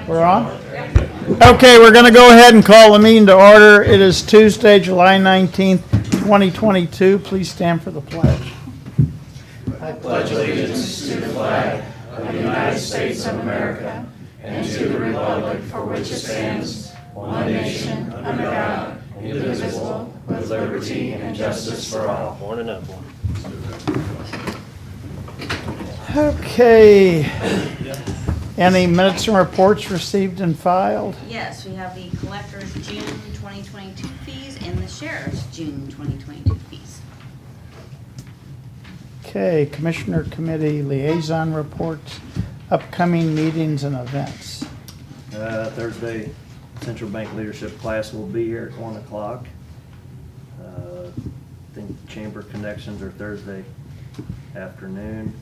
We're on? Okay, we're going to go ahead and call the meeting to order. It is Tuesday, July 19th, 2022. Please stand for the pledge. I pledge allegiance to the flag of the United States of America and to the republic for which it stands, one nation, under God, indivisible, with liberty and justice for all. Born and unborn. Okay. Any minutes and reports received and filed? Yes, we have the collector's June 2022 fees and the sheriff's June 2022 fees. Okay, Commissioner Committee Liaison reports, upcoming meetings and events. Thursday, Central Bank Leadership class will be here at 1 o'clock. I think Chamber Connections are Thursday afternoon.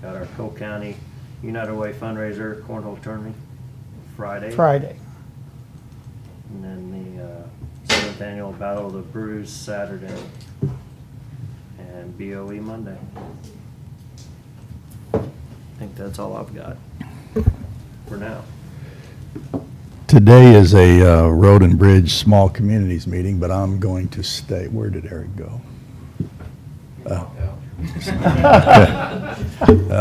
Got our Cole County United Way fundraiser cornhole tournament Friday. And then the 7th annual Battle of the Brews Saturday. And BOE Monday. I think that's all I've got for now. Today is a road and bridge small communities meeting, but I'm going to stay. Where did Eric go?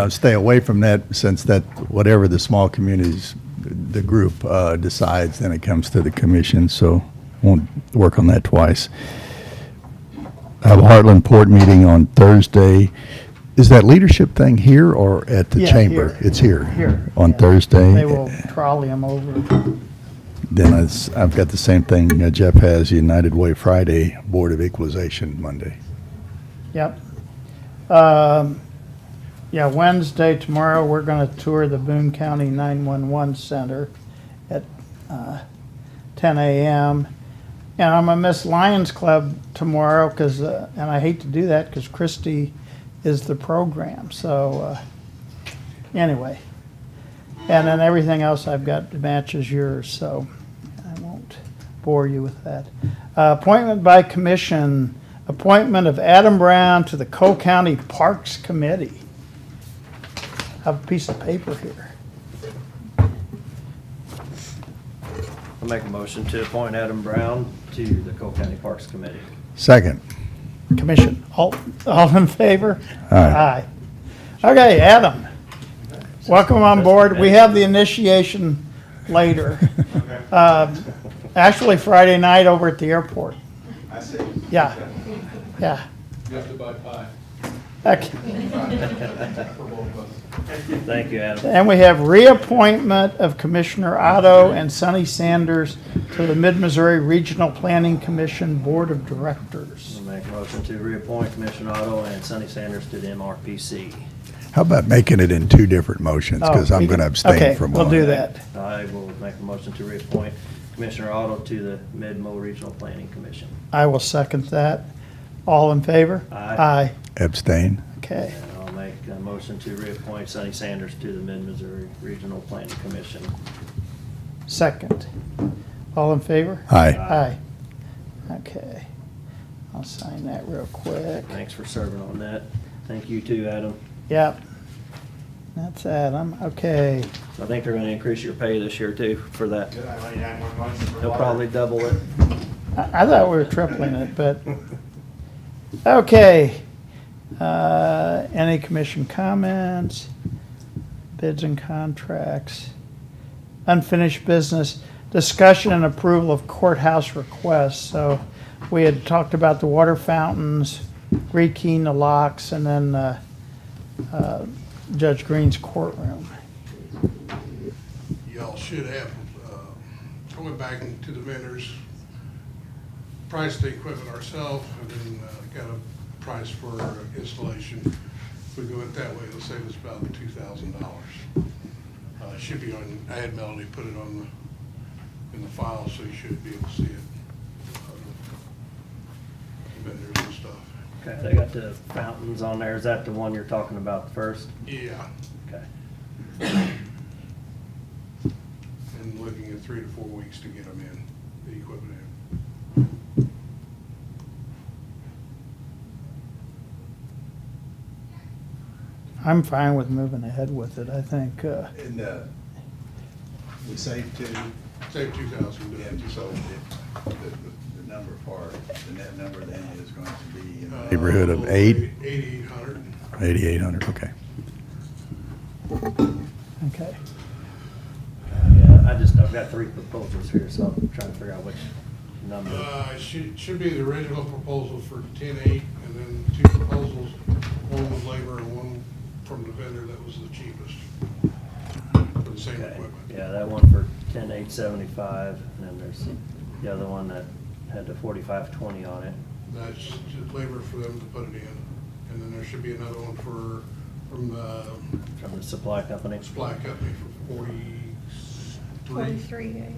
Stay away from that, since that whatever the small communities, the group decides, then it comes to the commission, so won't work on that twice. I have a Heartland Port meeting on Thursday. Is that leadership thing here or at the Yeah, chamber? here. It's here. Here, On yeah. Thursday. They will trolley them over. Then I've got the same thing Jeff has, United Way Friday, Board of Equalization Monday. Yep. Yeah, Wednesday, tomorrow, we're going to tour the Boone County 911 Center at 10 a.m. And I'm going to miss Lions Club tomorrow, because, and I hate to do that because Christy is the program. So anyway, and then everything else I've got matches yours, so I won't bore you with that. Appointment by commission. Appointment of Adam Brown to the Cole County Parks Committee. I have a piece of paper here. I'll make a motion to appoint Adam Brown to the Cole County Parks Committee. Second. Commission, all in favor? Aye. Okay, Adam, welcome on board. We have the initiation later. Actually, Friday night over at the airport. I see. Yeah, yeah. You have to buy pie Okay. for both of us. Thank you, Adam. And we have reappointment of Commissioner Otto and Sonny Sanders to the Mid-Missouri Regional Planning Commission Board of Directors. I'll make a motion to reappoint Commissioner Otto and Sonny Sanders to the MRPC. How about making it in two different motions, because I'm going to abstain from one. Okay, we'll do that. I will make a motion to reappoint Commissioner Otto to the Mid-Mo Regional Planning Commission. I will second that. All in favor? Aye. Abstain. Okay. And I'll make a motion to reappoint Sonny Sanders to the Mid-Missouri Regional Planning Commission. Second. All in favor? Aye. Aye. Okay. I'll sign that real quick. Thanks for serving on that. Thank you too, Adam. Yep. That's Adam. Okay. I think they're gonna increase your pay this year too for that. Did I money 911 for They'll water? probably double it. I thought we were tripling it, but, okay. Any commission comments? Bids and contracts? Unfinished business? Discussion and approval of courthouse requests. So we had talked about the water fountains, rekeying the locks, and then Judge Green's courtroom. Y'all should have, I went back to the vendors, priced the equipment ourselves, and then got a price for installation. If we go it that way, it'll save us about $2,000. Should be on, I had Melody put it on in the file, so you should be able to see it. Vendors and stuff. Okay, they got the fountains on there. Is that the one you're talking about first? Yeah, Okay. and looking at 3 to 4 weeks to get them in, the equipment in. I'm fine with moving ahead with it. I think, And we saved two, Save 2,000 doing and it. so the number for, the net number then is going to be in the neighborhood of 8,800. 8,800, okay. okay. Yeah, I've got 3 proposals here, so I'm trying to figure out which number. It should be the original proposal for 10.8, and then 2 proposals, one with labor and one from the vendor that was the cheapest for the same Okay. equipment. Yeah, that one for 10,875, and then there's the other one that had the 4520 on it. That's just labor for them to put it in. And then there should be another one from the From the supply company. supply company for 43.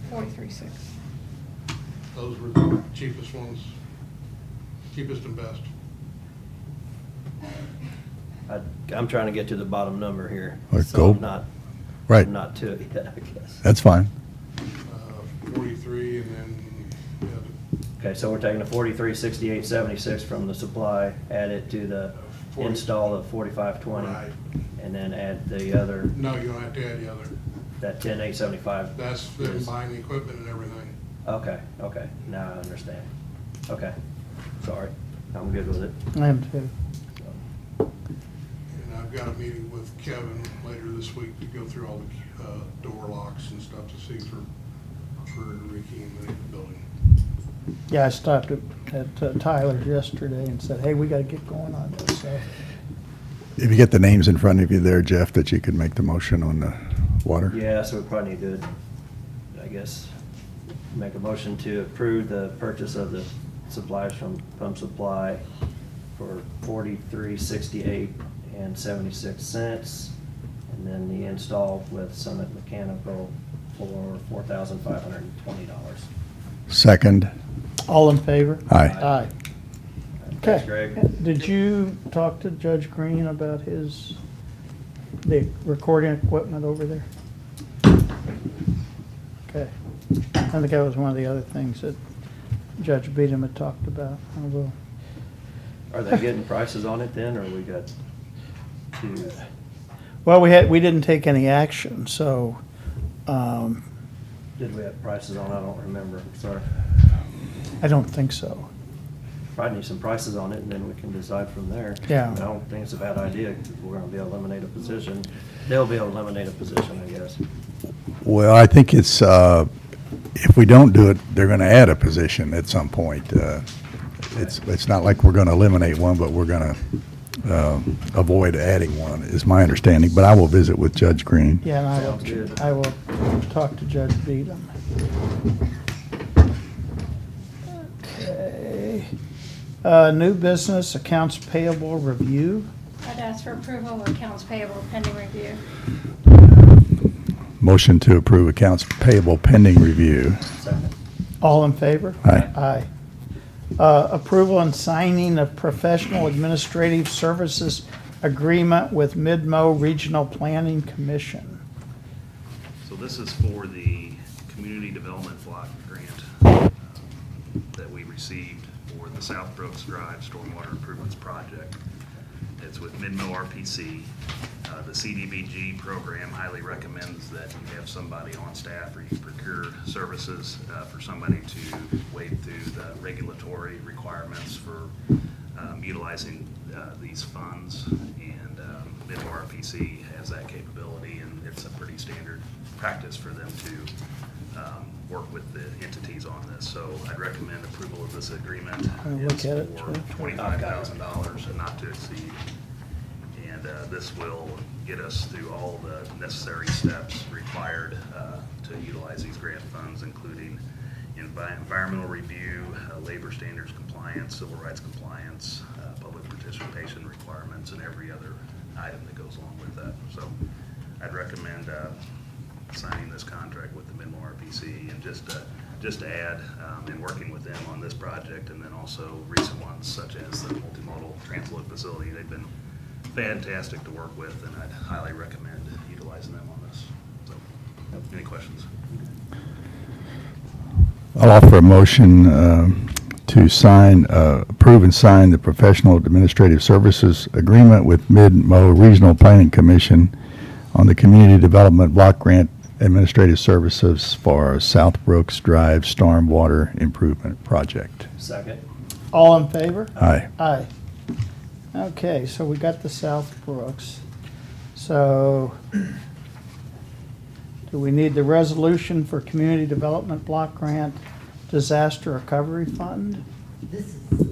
43.6. Those were the cheapest ones, cheapest and best. I'm trying to get to the bottom number here. Let's so go. I'm not, Right. I'm not to it yet, I guess. That's fine. 43 and then, Okay, so we're taking the 436876 from the supply, add it to the 40. install of 4520. Right. And then add the other, no, you don't have to add the other. that 10875. That's them is- buying the equipment and everything. Okay, now I understand. Okay, sorry, I'm good with it. I am too. And I've got a meeting with Kevin later this week to go through all the door locks and stuff to see for rekeying the building. Yeah, I stopped at Tyler's yesterday and said, hey, we gotta get going on this, so. If you get the names in front of you there, Jeff, that you could make the motion on the water? Yeah, so we probably need to, I guess, make a motion to approve the purchase of the supplies from Pump Supply for $43.68 and then the install with Summit Mechanical for $4,520. Second. All in favor? Aye. Aye. Thanks, Okay. Greg. Did you talk to Judge Green about the recording equipment over there? Okay. I think that was one of the other things that Judge Beadham had talked about. I will. Are they getting prices on it then, or we got to? Well, we didn't take any action, so, Did we have prices on it? I don't remember, sorry. I don't think so. Probably need some prices on it, and then we can decide from there. Yeah. I don't think it's a bad idea, because we're gonna be able to eliminate a position. They'll be able to eliminate a position, I guess. Well, I think it's, if we don't do it, they're going to add a position at some point. It's not like we're going to eliminate one, but we're going to avoid adding one, is my understanding. But I will visit with Judge Green. Yeah, and Sounds good. I will talk to Judge Beadham. Okay. New business accounts payable review. I'd ask for approval of accounts payable pending review. Motion to approve accounts payable pending review. Second. All in favor? Aye. Aye. Approval and signing of professional administrative services agreement with Midmo Regional Planning Commission. So this is for the Community Development Block Grant that we received for the South Brooks Drive Stormwater Improvements Project. It's with Midmo RPC. The CDBG program highly recommends that you have somebody on staff or you procure services for somebody to wade through the regulatory requirements for utilizing these funds. And Midmo RPC has that capability, and it's a pretty standard practice for them to work with the entities on this. So I'd recommend approval of this agreement. I'll look It's at it, for George. $25,000 and not to exceed. And this will get us through all the necessary steps required to utilize these grant funds, including environmental review, labor standards compliance, civil rights compliance, public participation requirements, and every other item that goes along with that. So I'd recommend signing this contract with the Midmo RPC, and just to add, in working with them on this project, and then also recent ones such as the multimodal transload facility. They've been fantastic to work with, and I'd highly recommend utilizing them on this. So, any questions? I'll offer a motion to approve and sign the professional administrative services agreement with Mid-Mo Regional Planning Commission on the Community Development Block Grant Administrative Services for South Brooks Drive Stormwater Improvement Project. Second. All in favor? Aye. Aye. Okay, so we got the South Brooks. So, do we need the resolution for Community Development Block Grant Disaster Recovery Fund? This is.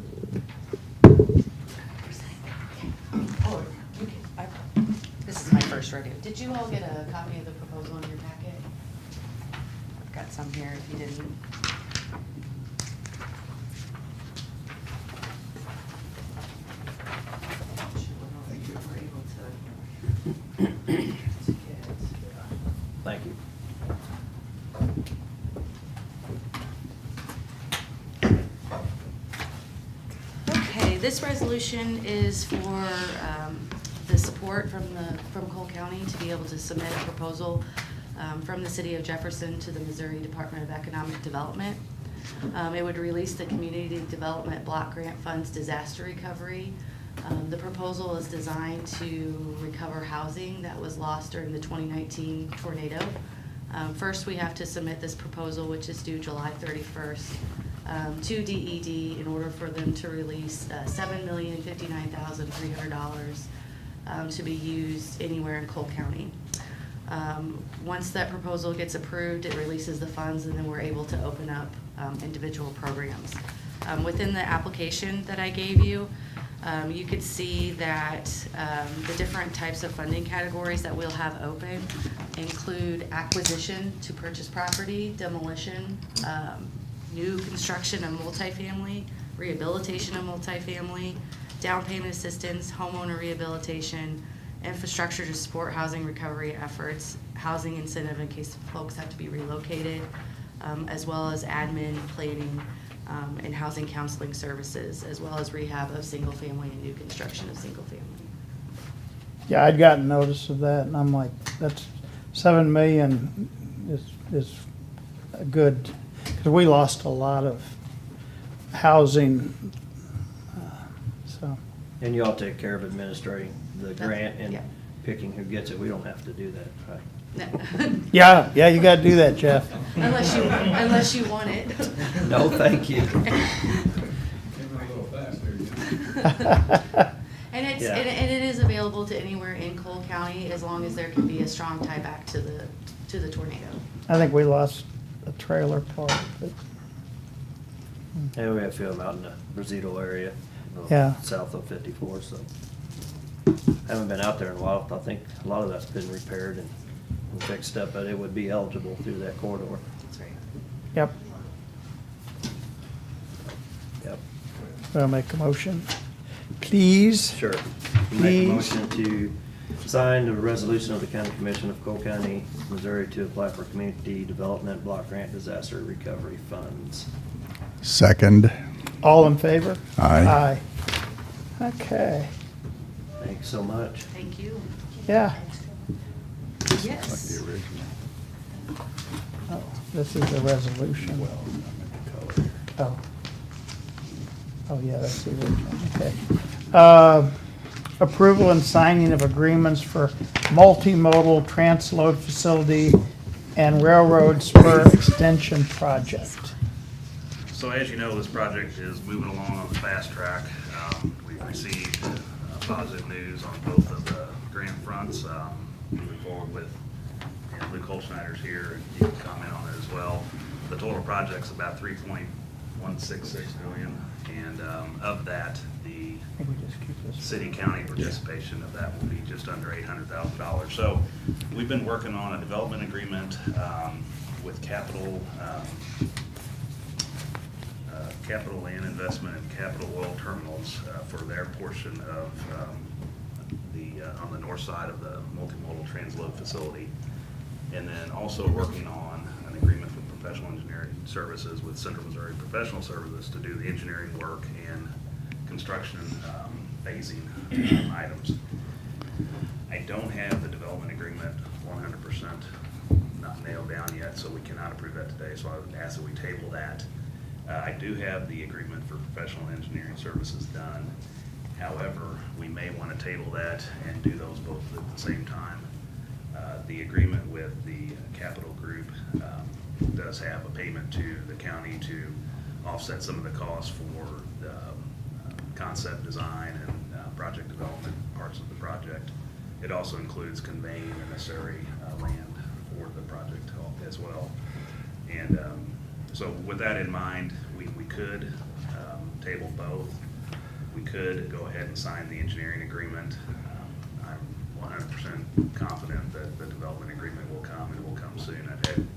This is my first rodeo. Did you all get a copy of the proposal in your packet? I've got some here if you didn't. Thank you. Okay, this resolution is for the support from Cole County to be able to submit a proposal from the city of Jefferson to the Missouri Department of Economic Development. It would release the Community Development Block Grant Fund's disaster recovery. The proposal is designed to recover housing that was lost during the 2019 tornado. First, we have to submit this proposal, which is due July 31st, to DED in order for them to release $7,059,300 to be used anywhere in Cole County. Once that proposal gets approved, it releases the funds, and then we're able to open up individual programs. Within the application that I gave you, you could see that the different types of funding categories that we'll have open include acquisition to purchase property, demolition, new construction of multifamily, rehabilitation of multifamily, down payment assistance, homeowner rehabilitation, infrastructure to support housing recovery efforts, housing incentive in case folks have to be relocated, as well as admin, planning, and housing counseling services, as well as rehab of single family and new construction of single family. Yeah, I'd gotten notice of that, and I'm like, that's 7 million is a good, because we lost a lot of housing, so. And you all take care of administering the grant and yeah. picking who gets it. We don't have to do that, right? No. Yeah, you gotta do that, Jeff. Unless you want it. No, thank you. Came in a little fast there, And it's, Yeah. and it is available to anywhere in Cole County as long as there can be a strong tie back to the tornado. I think we lost a trailer park, but, And we have a few of them out in the Brazito area. Yeah. South of 54, so. Haven't been out there in a while. I think a lot of that's been repaired and fixed up, but it would be eligible through that corridor. That's right. yep, Yep, we'll make a motion. Please? sure. Make Please. a motion to sign the resolution of the County Commission of Cole County, Missouri to apply for Community Development Block Grant Disaster Recovery Funds. Second. All in favor? Aye. Aye. Okay, Thanks so much. Thank you. yeah. Yes. Oh, this is the resolution. Oh. Oh, yeah, that's the original, okay. Approval and signing of agreements for multimodal transload facility and railroad spur extension project. So as you know, this project is moving along on the fast track. We've received positive news on both of the grant fronts. Moving forward with, and Luke Holschneider's here, and you can comment on it as well. The total project's about $3.166 million, and of that, the I think we just keep this. city-county participation of that will be just under $800,000. So we've been working on a development agreement with Capital Land Investment and Capital Oil Terminals for their portion of on the north side of the multimodal transload facility. And then also working on an agreement with professional engineering services with Central Missouri Professional Services to do the engineering work and construction phasing items. I don't have the development agreement 100% not nailed down yet, so we cannot approve that today. So I would ask that we table that. I do have the agreement for professional engineering services done. However, we may want to table that and do those both at the same time. The agreement with the Capital Group does have a payment to the county to offset some of the costs for the concept design and project development parts of the project. It also includes conveying the necessary land for the project as well. And so with that in mind, we could table both. We could go ahead and sign the engineering agreement. I'm 100% confident that the development agreement will come, and it will come soon. I've had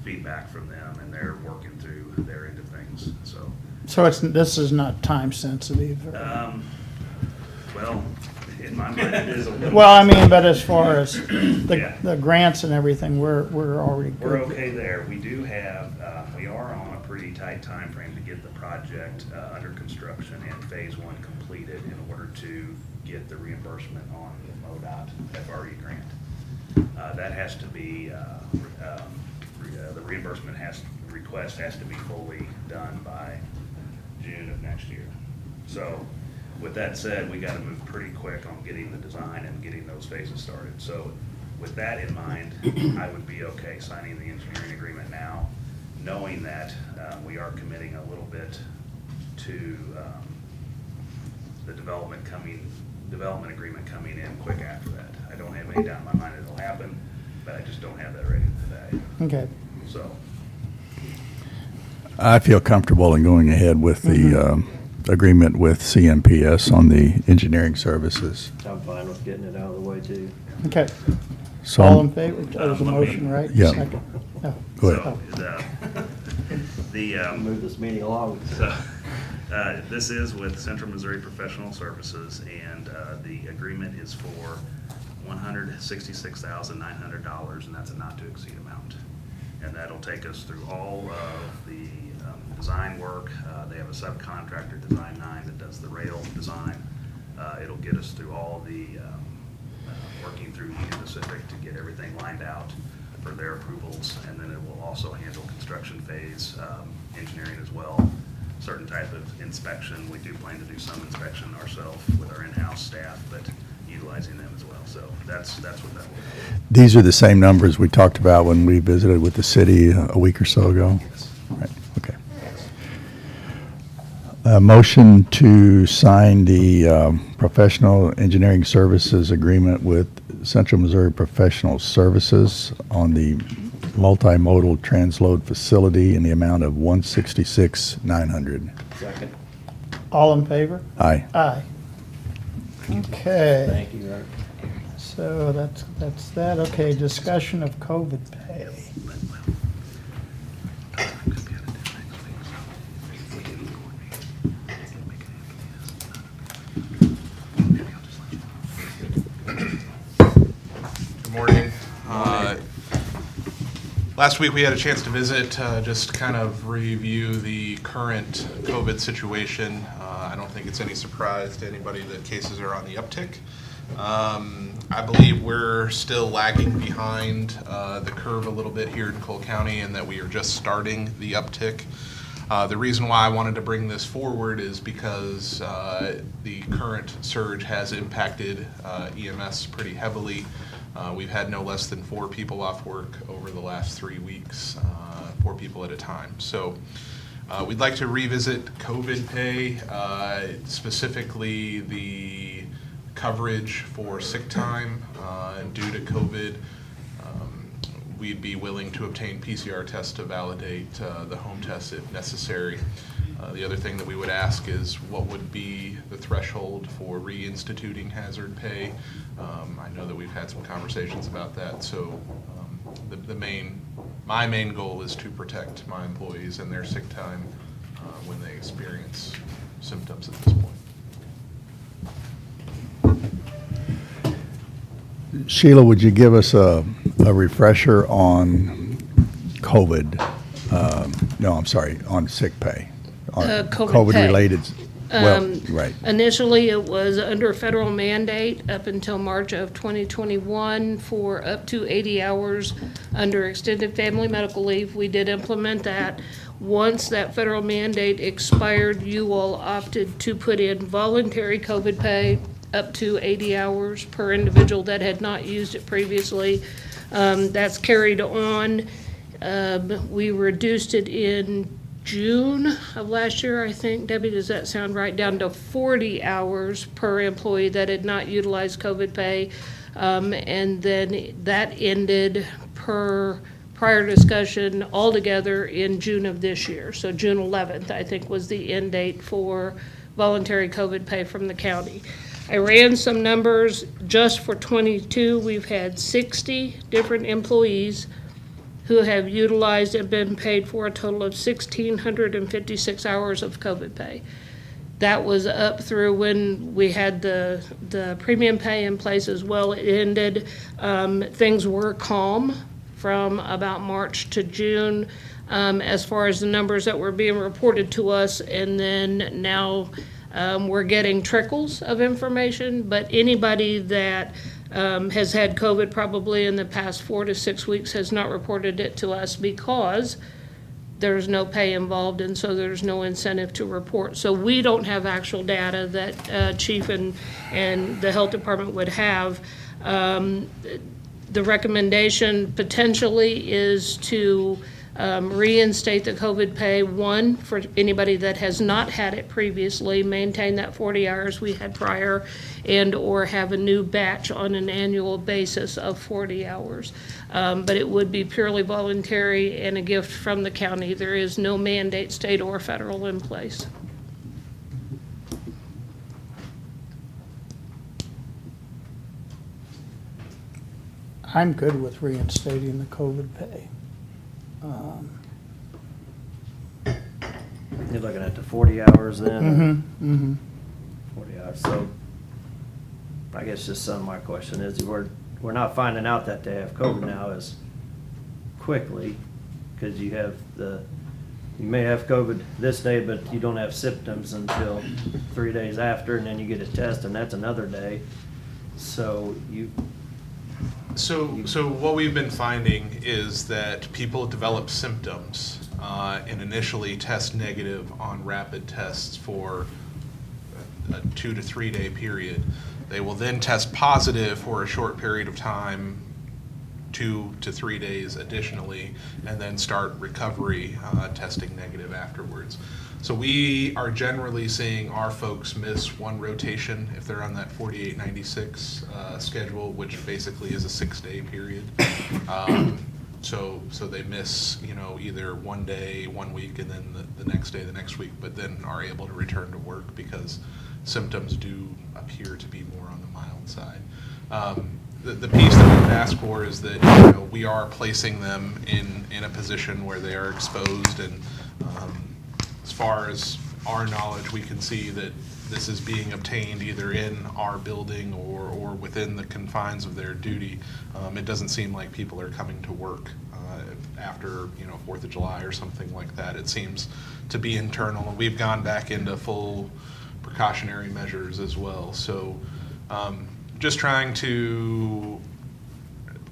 feedback from them, and they're working through their end of things, so. So this is not time sensitive? Well, in my mind, it is a little. Well, I mean, but as far as Yeah. the grants and everything, we're already good. We're okay there. We do have, we are on a pretty tight time frame to get the project under construction and phase one completed in order to get the reimbursement on the MoDOT FRE grant. That has to be, the reimbursement request has to be fully done by June of next year. So with that said, we got to move pretty quick on getting the design and getting those phases started. So with that in mind, I would be okay signing the engineering agreement now, knowing that we are committing a little bit to the development agreement coming in quick after that. I don't have any doubt in my mind it'll happen, but I just don't have that ready today. Okay. So, I feel comfortable in going ahead with the agreement with CMPS on the engineering services. I'm fine with getting it out of the way too. Okay. So All in favor? That was a let me- motion, right? Yeah. Second. No. Go ahead. the Move this meeting along. So, this is with Central Missouri Professional Services, and the agreement is for $166,900, and that's a not-to-exceed amount. And that'll take us through all of the design work. They have a subcontractor, Design 9, that does the rail design. It'll get us through all the working through Union Pacific to get everything lined out for their approvals, and then it will also handle construction phase engineering as well. Certain type of inspection. We do plan to do some inspection ourselves with our in-house staff, but utilizing them as well. So that's what that will be. These are the same numbers we talked about when we visited with the city a week or so ago? Yes. Right, okay. Motion to sign the professional engineering services agreement with Central Missouri Professional Services on the multimodal transload facility in the amount of $166,900. Second. All in favor? Aye. Aye. Okay. Thank you, Art. So that's that. Okay, discussion of COVID pay. Good morning. Last week, we had a chance to visit, just kind of review the current COVID situation. I don't think it's any surprise to anybody that cases are on the uptick. I believe we're still lagging behind the curve a little bit here in Cole County, and that we are just starting the uptick. The reason why I wanted to bring this forward is because the current surge has impacted EMS pretty heavily. We've had no less than 4 people off work over the last 3 weeks, 4 people at a time. So we'd like to revisit COVID pay, specifically the coverage for sick time due to COVID. We'd be willing to obtain PCR tests to validate the home tests if necessary. The other thing that we would ask is what would be the threshold for reinstituting hazard pay. I know that we've had some conversations about that, so my main goal is to protect my employees and their sick time when they experience symptoms at this point. Sheila, would you give us a refresher on COVID? No, I'm sorry, on sick pay. On COVID pay. COVID-related, well, right. Initially, it was under a federal mandate up until March of 2021 for up to 80 hours under extended family medical leave. We did implement that. Once that federal mandate expired, you all opted to put in voluntary COVID pay up to 80 hours per individual that had not used it previously. That's carried on. We reduced it in June of last year, I think. Debbie, does that sound right? Down to 40 hours per employee that had not utilized COVID pay. And then that ended per prior discussion altogether in June of this year. So June 11th, I think, was the end date for voluntary COVID pay from the county. I ran some numbers just for 22. We've had 60 different employees who have utilized and been paid for a total of 1,656 hours of COVID pay. That was up through when we had the premium pay in place as well. It ended, things were calm from about March to June as far as the numbers that were being reported to us, and then now we're getting trickles of information, but anybody that has had COVID probably in the past 4 to 6 weeks has not reported it to us because there's no pay involved, and so there's no incentive to report. So we don't have actual data that Chief and the Health Department would have. The recommendation potentially is to reinstate the COVID pay, one, for anybody that has not had it previously, maintain that 40 hours we had prior, and or have a new batch on an annual basis of 40 hours. But it would be purely voluntary and a gift from the county. There is no mandate, state or federal, in place. I'm good with reinstating the COVID pay. You're looking at the 40 hours then? 40 hours, so I guess just some of my question is, we're not finding out that they have COVID now as quickly, because you may have COVID this day, but you don't have symptoms until 3 days after, and then you get a test, and that's another day. So So what we've been finding is that people develop symptoms and initially test negative on rapid tests for a 2 to 3 day period. They will then test positive for a short period of time, 2 to 3 days additionally, and then start recovery testing negative afterwards. So we are generally seeing our folks miss one rotation if they're on that 4896 schedule, which basically is a 6-day period. So they miss, either one day, 1 week, and then the next day, the next week, but then are able to return to work because symptoms do appear to be more on the mild side. The piece that we've asked for is that we are placing them in a position where they are exposed, and as far as our knowledge, we can see that this is being obtained either in our building or within the confines of their duty. It doesn't seem like people are coming to work after 4th of July or something like that. It seems to be internal. We've gone back into full precautionary measures as well. So just trying to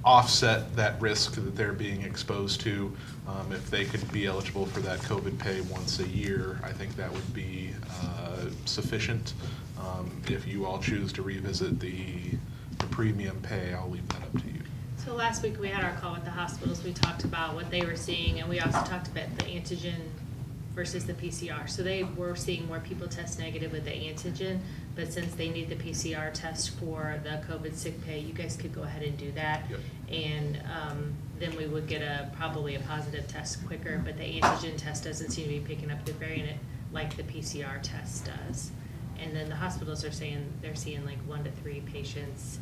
offset that risk that they're being exposed to. If they could be eligible for that COVID pay once a year, I think that would be sufficient. If you all choose to revisit the premium pay, I'll leave that up to you. So last week we had our call with the hospitals. We talked about what they were seeing, and we also talked about the antigen versus the PCR. So they were seeing more people test negative with the antigen, but since they need the PCR test for the COVID sick pay, you guys could go ahead and do that. Yep. And then we would get probably a positive test quicker, but the antigen test doesn't seem to be picking up the variant like the PCR test does. And then the hospitals are saying they're seeing like 1 to 3 patients,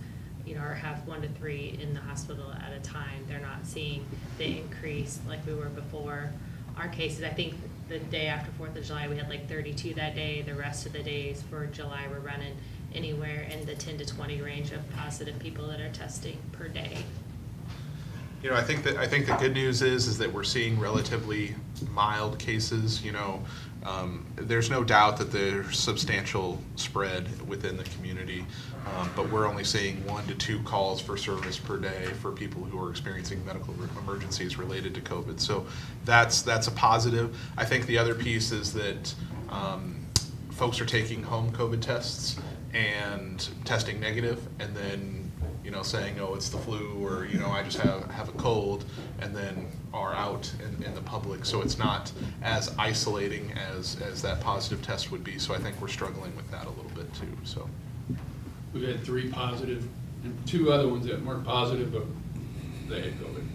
or have 1 to 3 in the hospital at a time. They're not seeing the increase like we were before. Our cases, I think the day after 4th of July, we had like 32 that day. The rest of the days for July were running anywhere in the 10 to 20 range of positive people that are testing per day. You know, I think the good news is that we're seeing relatively mild cases. You know, there's no doubt that there's substantial spread within the community, but we're only seeing 1 to 2 calls for service per day for people who are experiencing medical emergencies related to COVID. So that's a positive. I think the other piece is that folks are taking home COVID tests and testing negative, and then saying, oh, it's the flu, or I just have a cold, and then are out in the public. So it's not as isolating as that positive test would be. So I think we're struggling with that a little bit too. So We've had 3 positive and 2 other ones that weren't positive, but they had COVID.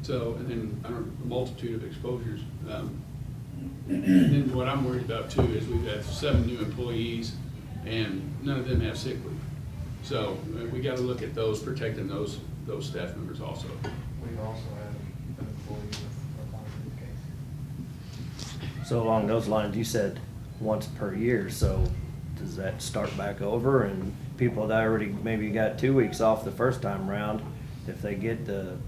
So, and then a multitude of exposures. And then what I'm worried about too is we've had 7 new employees and none of them have sick leave. So we got to look at those, protecting those staff members also. We've also had an employee with a positive case. So along those lines, you said once per year, so does that start back over? And people that already maybe got 2 weeks off the first time around, if they get a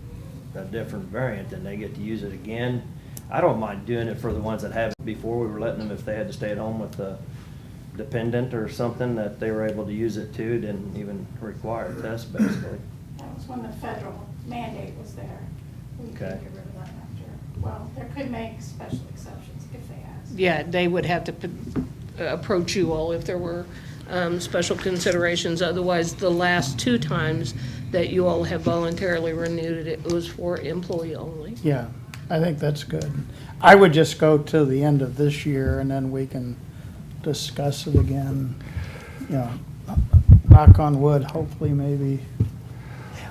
different variant, then they get to use it again? I don't mind doing it for the ones that have it before. We were letting them, if they had to stay at home with the dependent or something, that they were able to use it too, didn't even require a test basically. That was when the federal mandate was there. We could Okay. get rid of that after. Well, there could make special exceptions if they asked. Yeah, they would have to approach you all if there were special considerations. Otherwise, the last 2 times that you all have voluntarily renewed it, it was for employee only. Yeah, I think that's good. I would just go to the end of this year and then we can discuss it again. Knock on wood, hopefully maybe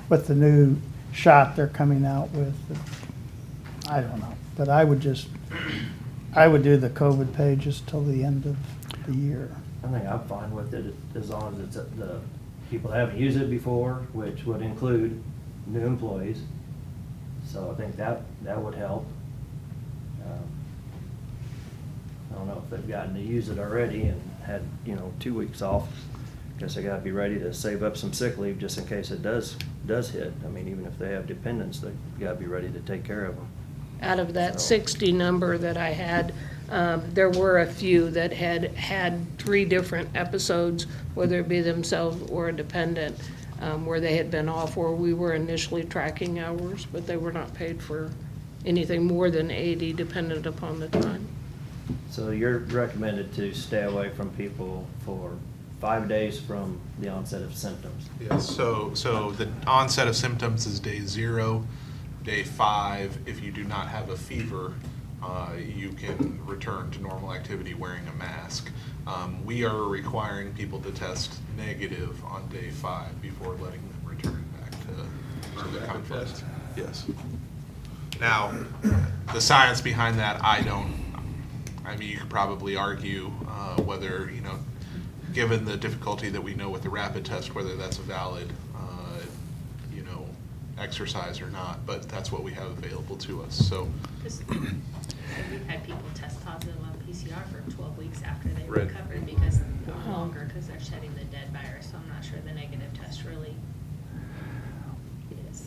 with the new shot they're coming out with. I don't know, but I would do the COVID pay just till the end of the year. I think I'm fine with it as long as it's the people that haven't used it before, which would include new employees. So I think that would help. I don't know if they've gotten to use it already and had, 2 weeks off. Guess they gotta be ready to save up some sick leave just in case it does hit. I mean, even if they have dependents, they gotta be ready to take care of them. Out of that So- 60 number that I had, there were a few that had 3 different episodes, whether it be themselves or a dependent, where they had been off, where we were initially tracking hours, but they were not paid for anything more than 80, dependent upon the time. So you're recommended to stay away from people for 5 days from the onset of symptoms? yes, so the onset of symptoms is day 0. Day 5, if you do not have a fever, you can return to normal activity wearing a mask. We are requiring people to test negative on day 5 before letting them return back to the Rapid conference. test. Yes. Now, the science behind that, you could probably argue whether, given the difficulty that we know with the rapid test, whether that's a valid exercise or not, but that's what we have available to us. So We've had people test positive on PCR for 12 weeks after they Right. recovered because longer, because they're shedding the dead virus. So I'm not sure the negative test really is.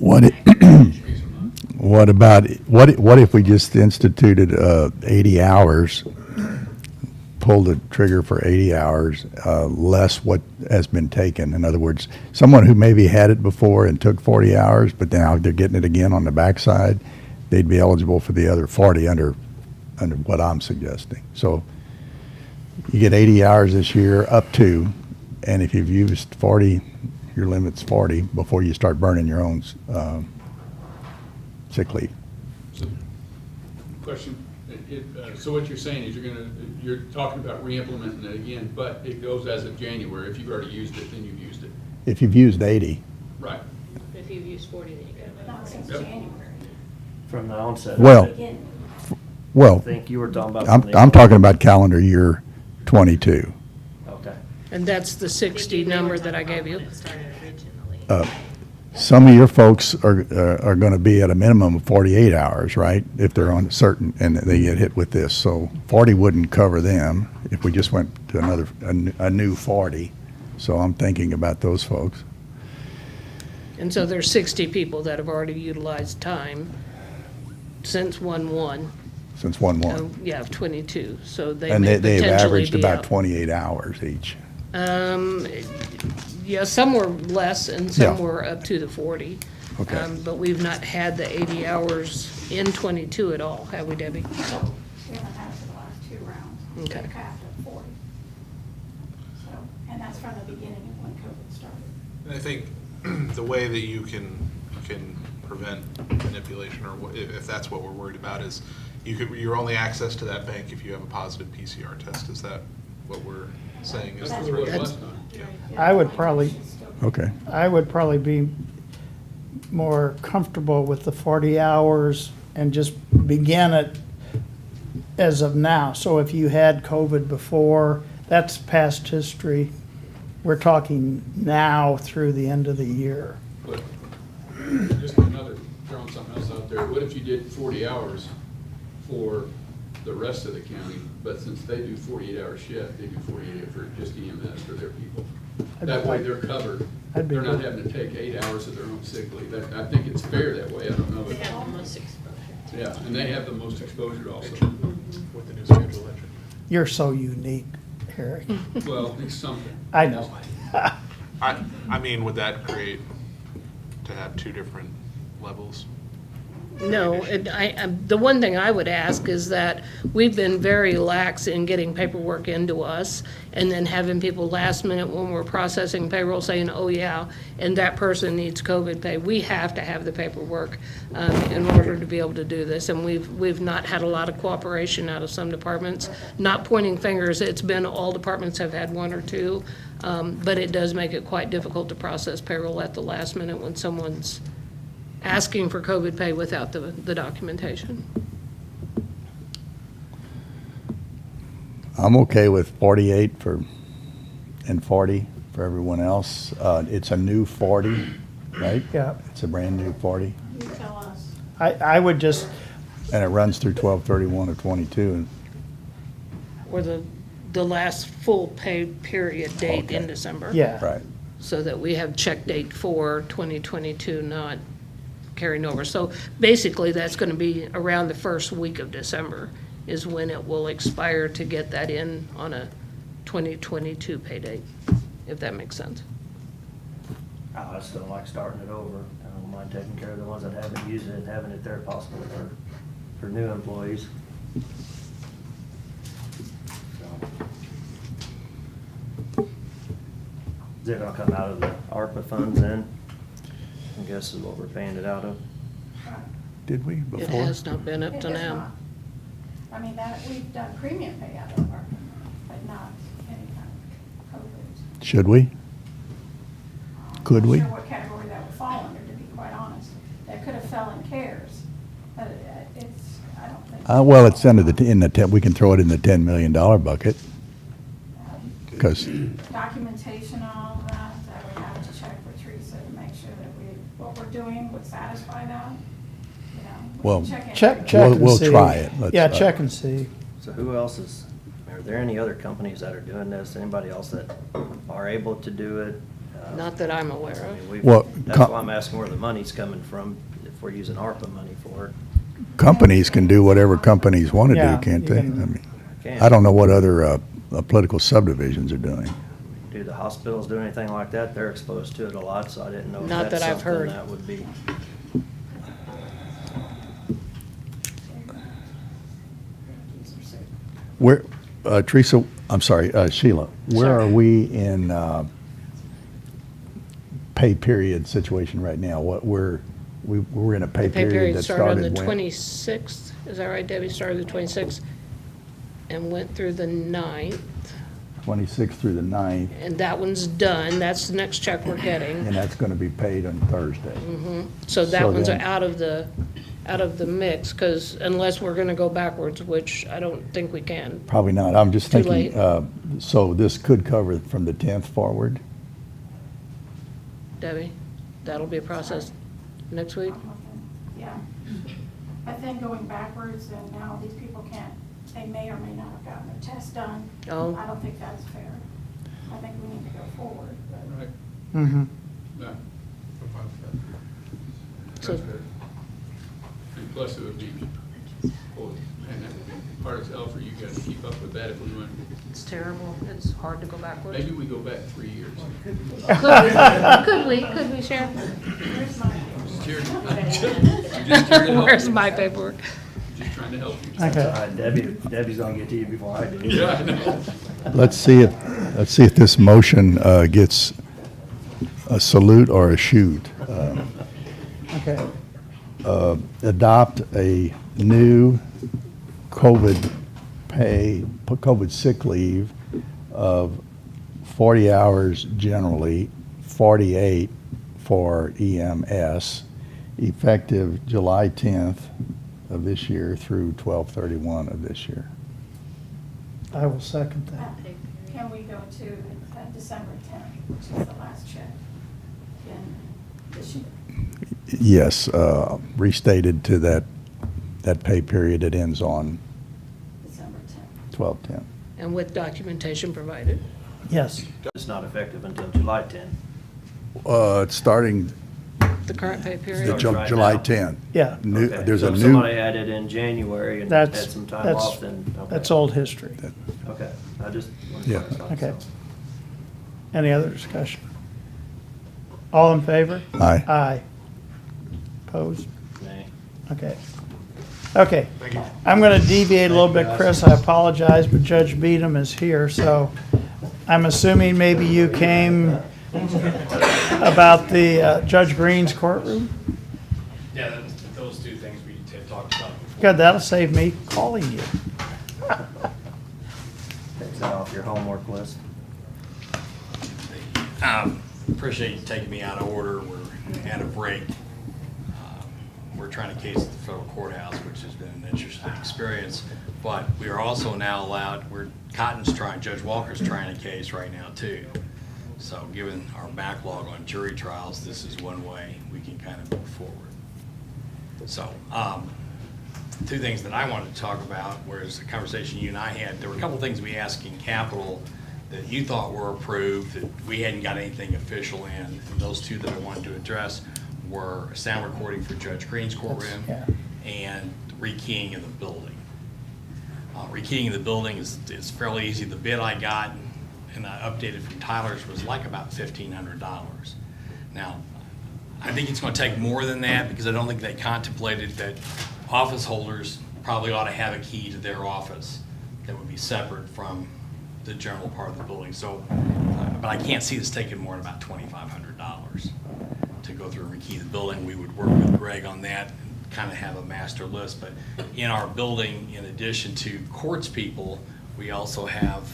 What if we just instituted 80 hours, pulled the trigger for 80 hours, less what has been taken? In other words, someone who maybe had it before and took 40 hours, but now they're getting it again on the backside, they'd be eligible for the other 40 under what I'm suggesting. So you get 80 hours this year, up to, and if you've used 40, your limit's 40 before you start burning your own sick leave. So, question, so what you're saying is you're talking about re-implementing it again, but it goes as of January. If you've already used it, then you've used it. If you've used 80, Right. If you've used 40, then you get it. Not since Yep. January. From the onset? Well- Begin. I well, think you were talking about. I'm talking about calendar year 22. Okay. And that's the 60 They were number talking that I about gave you. when it started originally. Some of your folks are going to be at a minimum of 48 hours, right? If they're on certain, and they get hit with this. So 40 wouldn't cover them if we just went to a new 40. So I'm thinking about those folks. And so there's 60 people that have already utilized time since 1/1. Since 1/1. Yeah, of 22, so they And may they've potentially averaged be about out. 28 hours each. Yeah, some were less and some Yeah. were up to the 40. Okay. But we've not had the 80 hours in 22 at all, have we, Debbie? We haven't had it for the last 2 rounds. Okay. They're capped at 40. So, and that's from the beginning of when COVID started. And I think the way that you can prevent manipulation, or if that's what we're worried about, is you're only access to that bank if you have a positive PCR test. Is that what we're saying? Is That's the what it threat? was last time. I would probably, Okay. I would probably be more comfortable with the 40 hours and just begin it as of now. So if you had COVID before, that's past history. We're talking now through the end of the year. But just another, throwing something else out there, what if you did 40 hours for the rest of the county, but since they do 48-hour shift, they do 48 for just EMS for their people? That way they're covered. I'd be They're not good. having to take 8 hours of their own sick leave. I think it's fair that way, I don't know. They have the most exposure. Yeah, and they have the most exposure also. With the new schedule entry. You're so unique, Eric. Well, it's something. I know. I mean, would that create to have 2 different levels? No, and the one thing I would ask is that we've been very lax in getting paperwork into us and then having people last minute when we're processing payroll saying, oh yeah, and that person needs COVID pay. We have to have the paperwork in order to be able to do this. And we've not had a lot of cooperation out of some departments. Not pointing fingers, it's been all departments have had 1 or 2. But it does make it quite difficult to process payroll at the last minute when someone's asking for COVID pay without the documentation. I'm okay with 48 and 40 for everyone else. It's a new 40, right? Yeah. It's a brand new 40, You tell us. I would just, and it runs through 12/31 of 22. Or the last full pay period date in Okay. December. yeah. Right. So that we have check date for 2022, not carrying over. So basically, that's going to be around the first week of December is when it will expire to get that in on a 2022 pay date, if that makes sense. I just don't like starting it over. I don't mind taking care of the ones that haven't used it and having it there possible for new employees. So. Is it gonna come out of the ARPA funds then? I guess is what we're paying it out of. Did we It before? has not been up It to is now. not. I mean, that, we've done premium pay out of our, but not any kind of COVID. Should we? Could we? I'm not sure what category that would fall under, to be quite honest. That could have fell in CARES, but it's, I don't think. Well, it's under we can throw it in the $10 million bucket, because, Documentation, all of that we have to check with Teresa to make sure that what we're doing would satisfy that. You know, we Well, can check into Check it. and see. We'll try it. Yeah, Let's, check and see. So who else are there any other companies that are doing this? Anybody else that are able to do it? Not that I'm aware I of. mean, Well, that's why I'm asking where the money's coming from, if we're using ARPA money for it. companies can do whatever companies want to Yeah, do, can't you they? I can- mean, Can. I don't know what other political subdivisions are doing. Do the hospitals do anything like that? They're exposed to it a lot, so I didn't know if Not that's that I've something heard. that would be. Where, Teresa, I'm sorry, Sheila, where Sorry. are we in pay period situation right now? We're in a pay The pay period that started on started the when? 26th, is that right, Debbie? Started the 26th and went through the 9th, 26th through the 9th, and that one's done. That's the next check we're getting. and that's going to be paid on Thursday. So that So one's then- out of the mix, because unless we're gonna go backwards, which I don't think we can. Probably not. I'm just Too thinking, late. so this could cover from the 10th forward? Debbie, that'll be a process next week? Yeah. But then going backwards, and now these people can't, they may or may not have gotten their test done. Oh. I don't think that's fair. I think we need to go forward, but. Right. Mm-hmm. Yeah. So, That's fair. And plus it would be, oh, man, that would be part of hell for you guys to keep up with that if we went. it's terrible. It's hard to go backwards. Maybe we go back 3 years. Could we, Sheriff? Here's my. Just here to- just here to help Where's you. my paperwork? Just trying to help you. That's Okay. all right, Debbie's gonna get to you before I do. Yeah, I know. Let's see if this motion gets a salute or a shoot. Okay. Adopt a new COVID sick leave of 40 hours generally, 48 for EMS, effective July 10th of this year through 12/31 of this year. I will second that. Can we go to December 10th, which is the last check in this year? Yes, restated to that pay period that ends on December 10th. 12/10. And with documentation provided. Yes. It's not effective until July 10. It's starting The current pay the period. Right July now. 10th. Yeah. New, Okay, there's so a if new, somebody had it in January and had That's, some time that's, off, then, okay. that's old history. Okay, I just wanted to Yeah. clarify, Okay. so. Any other discussion? All in favor? Aye. Aye. Opposed? Nay. Okay. Okay. I'm going to deviate a little bit, Chris. I apologize, but Judge Beadham is here, so I'm assuming maybe you came about the Judge Green's courtroom? Yeah, those two things we talked about. Good, that'll save me calling you. Takes that off your homework list. Appreciate you taking me out of order. We're at a break. We're trying to case at the federal courthouse, which has been an interesting experience. But we are also now allowed, Cotton's trying, Judge Walker's trying a case right now too. So given our backlog on jury trials, this is one way we can kind of move forward. So, two things that I wanted to talk about, whereas the conversation you and I had, there were a couple things we asked in capital that you thought were approved, that we hadn't got anything official in. And those two that I wanted to address were sound recording for Judge Green's courtroom Yeah. and rekeying of the building. Rekeying of the building is fairly easy. The bid I got and I updated from Tyler's was like about $1,500. Now, I think it's going to take more than that because I don't think they contemplated that office holders probably ought to have a key to their office that would be separate from the general part of the building. So, but I can't see this taking more than about $2,500 to go through and rekey the building. We would work with Greg on that and kind of have a master list. But in our building, in addition to courts people, we also have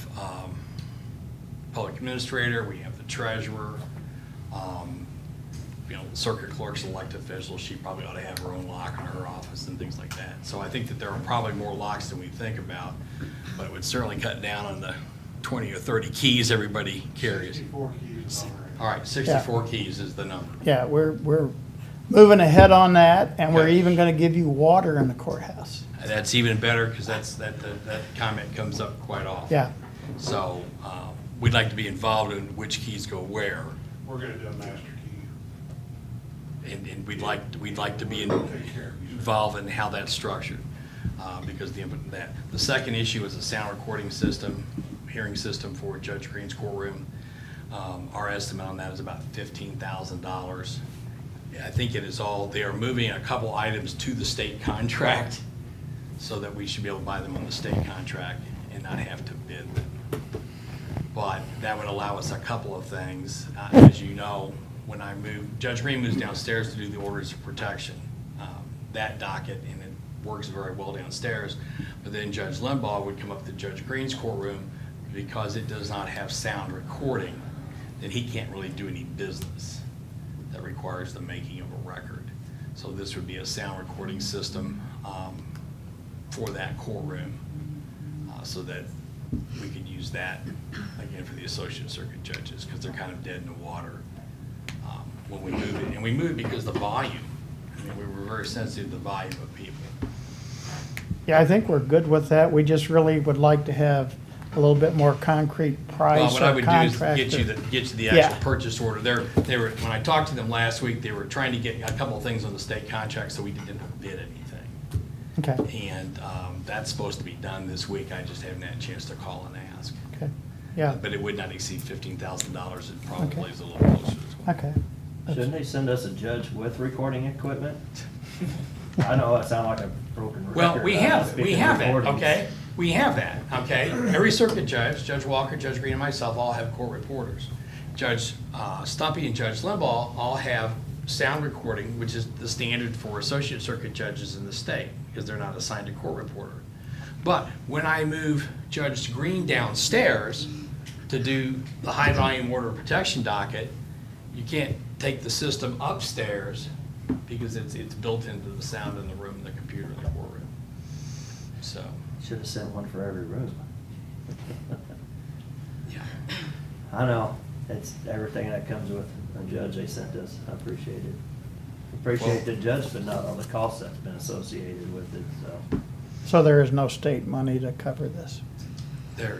public administrator, we have the treasurer, circuit clerk's elected official. She probably ought to have her own lock in her office and things like that. So I think that there are probably more locks than we think about, but it would certainly cut down on the 20 or 30 keys everybody carries. 64 keys. All right, 64 keys is the number. Yeah, we're moving ahead on that, and we're Okay. even going to give you water in the courthouse. That's even better because that comment comes up quite often. Yeah. So we'd like to be involved in which keys go where. We're gonna do a master key. And we'd like to be involved in how that's structured, because the second issue is a sound recording system, hearing system for Judge Green's courtroom. Our estimate on that is about $15,000. I think it is all, they are moving a couple items to the state contract so that we should be able to buy them on the state contract and not have to bid them. But that would allow us a couple of things. As you know, when I moved, Judge Green moves downstairs to do the orders of protection. That docket, and it works very well downstairs. But then Judge Limbaugh would come up to Judge Green's courtroom because it does not have sound recording, then he can't really do any business that requires the making of a record. So this would be a sound recording system for that courtroom so that we could use that, again, for the associate circuit judges because they're kind of dead in the water when we move it. And we move it because the volume. I mean, we were very sensitive to the volume of people. Yeah, I think we're good with that. We just really would like to have a little bit more concrete price Well, what I or would do is contractor. get you the Yeah. actual purchase order. They were, when I talked to them last week, they were trying to get a couple of things on the state contract, so we didn't bid anything. Okay, And that's supposed to be done this week. I just haven't had a chance to call and ask. okay, yeah, But it would not exceed $15,000. It Okay. probably is a little closer as well. okay. Shouldn't they send us a judge with recording equipment? I know I sound like a broken record. Well, we have speaking that, recordings. okay? We have that, okay? Every circuit judge, Judge Walker, Judge Green, and myself all have court reporters. Judge Stumpy and Judge Limbaugh all have sound recording, which is the standard for associate circuit judges in the state, because they're not assigned a court reporter. But when I move Judge Green downstairs to do the high volume order of protection docket, you can't take the system upstairs because it's built into the sound in the room, and the computer in the courtroom. So, Should have sent one for every room. yeah. I know, it's everything that comes with a judge they sent us. I appreciate it. Appreciate the judge, but not all the costs that's been associated with it, so. So there is no state money to cover this?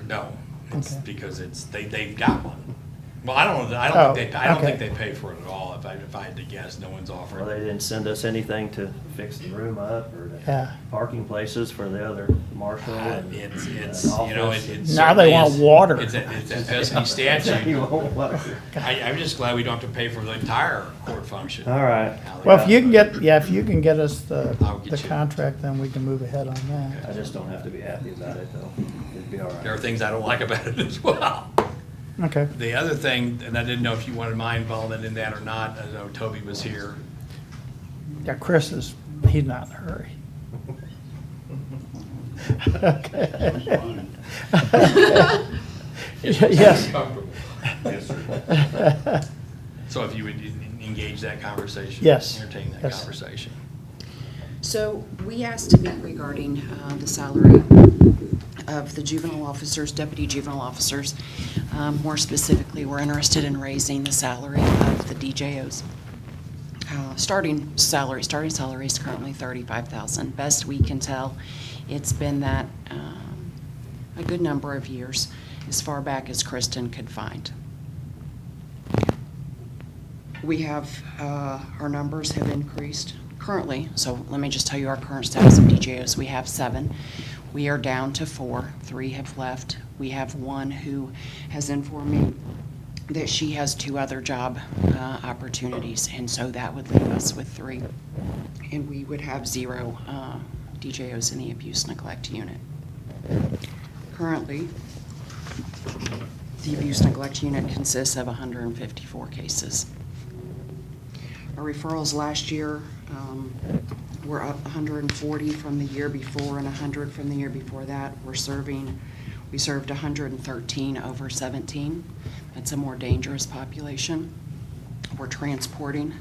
No, it's Okay. because they've got one. Well, I don't Oh, think okay. they pay for it at all. If I had to guess, no one's offering. Well, they didn't send us anything to fix the room up or Yeah. the parking places for the other marshal and. It's, and you know, office. it Now they certainly want is- water. It's that pesky statute. You won't let her. I'm just glad we don't have to pay for the entire court function. All right. Well, if you can get us the I'll get you. contract, then we can move ahead on that. I just don't have to be happy about it, though. It'd be all right. There are things I don't like about it as well. Okay. The other thing, and I didn't know if you wanted my involvement in that or not, I know Toby was here. Yeah, he's not in a hurry. Okay. Yes. So if you would engage that conversation. Yes. Entertain that Yes. conversation. So we asked to meet regarding the salary of the juvenile officers, deputy juvenile officers. More specifically, we're interested in raising the salary of the DJOs. Starting salary is currently $35,000. Best we can tell, it's been that a good number of years, as far back as Kristen could find. We have, our numbers have increased currently, so let me just tell you our current status of DJOs. We have 7. We are down to 4. 3 have left. We have 1 who has informed me that she has 2 other job opportunities, and so that would leave us with 3. And we would have 0 DJOs in the abuse neglect unit. Currently, the abuse neglect unit consists of 154 cases. Our referrals last year were up 140 from the year before and 100 from the year before that. We served 113 over 17. That's a more dangerous population. We're transporting.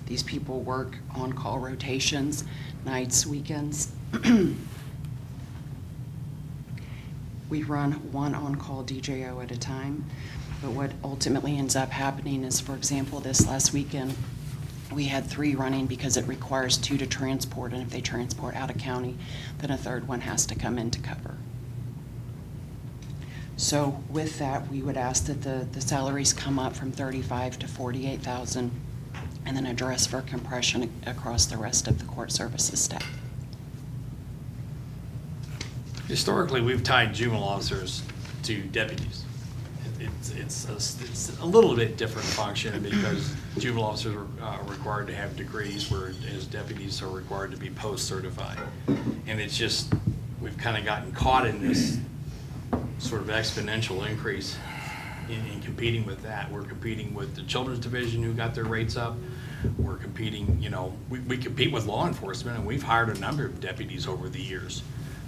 These people work on-call rotations, nights, weekends. We run 1 on-call DJO at a time, but what ultimately ends up happening is, for example, this last weekend, we had 3 running because it requires 2 to transport, and if they transport out of county, then a 3rd one has to come in to cover. So with that, we would ask that the salaries come up from $35,000 to $48,000, and then address for compression across the rest of the court services staff. Historically, we've tied juvenile officers to deputies. It's a little bit different function because juvenile officers are required to have degrees, whereas deputies are required to be post-certified. And it's just, we've kind of gotten caught in this sort of exponential increase in competing with that. We're competing with the Children's Division who got their rates up. We're competing, we compete with law enforcement, and we've hired a number of deputies over the years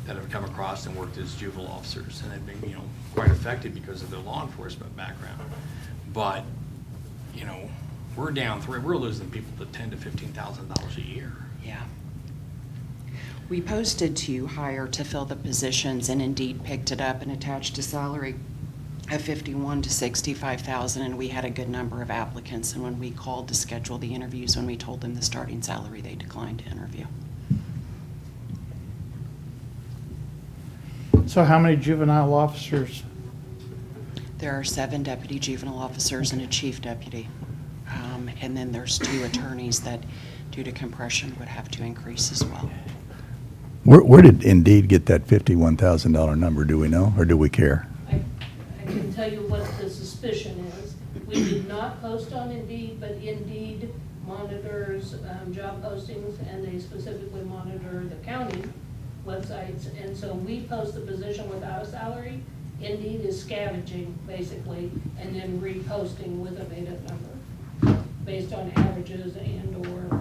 that have come across and worked as juvenile officers, and have been, quite effective because of their law enforcement background. But, we're we're losing people to $10,000 to $15,000 a year. Yeah. We posted to hire to fill the positions, and Indeed picked it up and attached a salary of $51,000 to $65,000, and we had a good number of applicants. And when we called to schedule the interviews, when we told them the starting salary, they declined to interview. So how many juvenile officers There are 7 deputy juvenile officers and a chief deputy. And then there's 2 attorneys that, due to compression, would have to increase as well. Where did Indeed get that $51,000 number? Do we know, or do we care? I can tell you what the suspicion is. We did not post on Indeed, but Indeed monitors job postings, and they specifically monitor the county websites. And so we post the position without a salary. Indeed is scavenging, basically, and then reposting with a made-up number based on averages and/or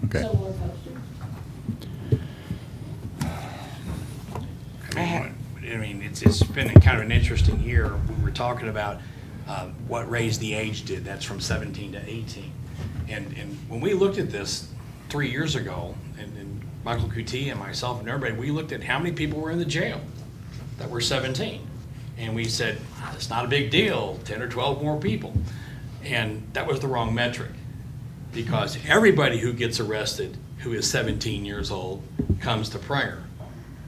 Okay. similar postings. I mean, it's been kind of an interesting year. We were talking about what Raise the Age did. That's from 17 to 18. And when we looked at this 3 years ago, and Michael Couty and myself and everybody, we looked at how many people were in the jail that were 17. And we said, it's not a big deal, 10 or 12 more people. And that was the wrong metric, because everybody who gets arrested who is 17 years old comes to prayer.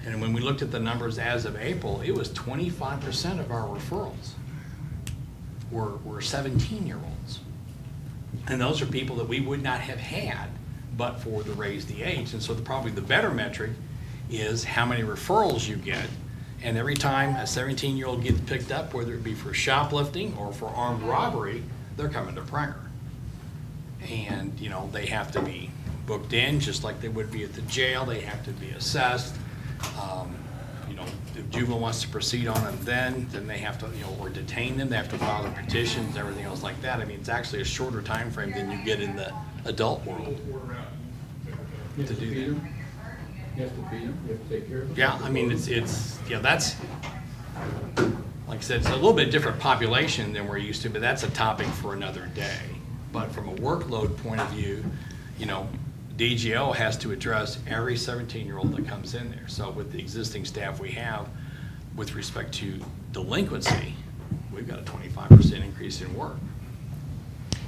And when we looked at the numbers as of April, it was 25% of our referrals were 17-year-olds. And those are people that we would not have had but for the Raise the Age. And so probably the better metric is how many referrals you get. And every time a 17-year-old gets picked up, whether it be for shoplifting or for armed robbery, they're coming to prayer. And, you know, they have to be booked in just like they would be at the jail. They have to be assessed. You know, if juvenile wants to proceed on them, then they have to, you know, or detain them. They have to file their petitions, everything else like that. I mean, it's actually a shorter time frame than you get in the adult world to do that. You have to feed them, you have to take care of them. Yeah, I mean, it's yeah, that's, like I said, it's a little bit different population than we're used to, but that's a topic for another day. But from a workload point of view, you know, DGO has to address every 17-year-old that comes in there. So with the existing staff we have, with respect to delinquency, we've got a 25% increase in work.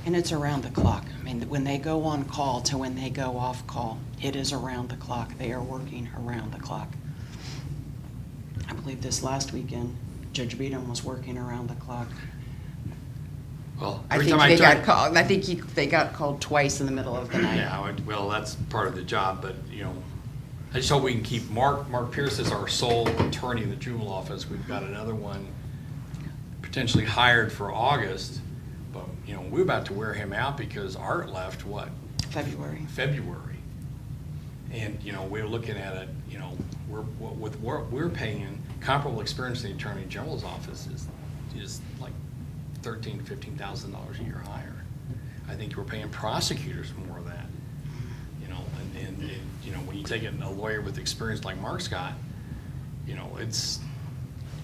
And it's around the clock. I mean, when they go on call to when they go off call, it is around the clock. They are working around the clock. I believe this last weekend, Judge Beadham was working around the clock. Well, I every think time they try- got called. I think they got called twice in the middle of the night. Yeah, well, that's part of the job, but, you know, I just hope we can keep Mark Pierce as our sole attorney in the juvenile office. We've got another one potentially hired for August, but, you know, we're about to wear him out because Art left, what? February. And, you know, we're looking at it, you know, with what we're paying, comparable experience in the Attorney General's office is like $13,000 to $15,000 a year higher. I think we're paying prosecutors more of that, you know, and you know, when you take a lawyer with experience like Mark Scott, you know, it's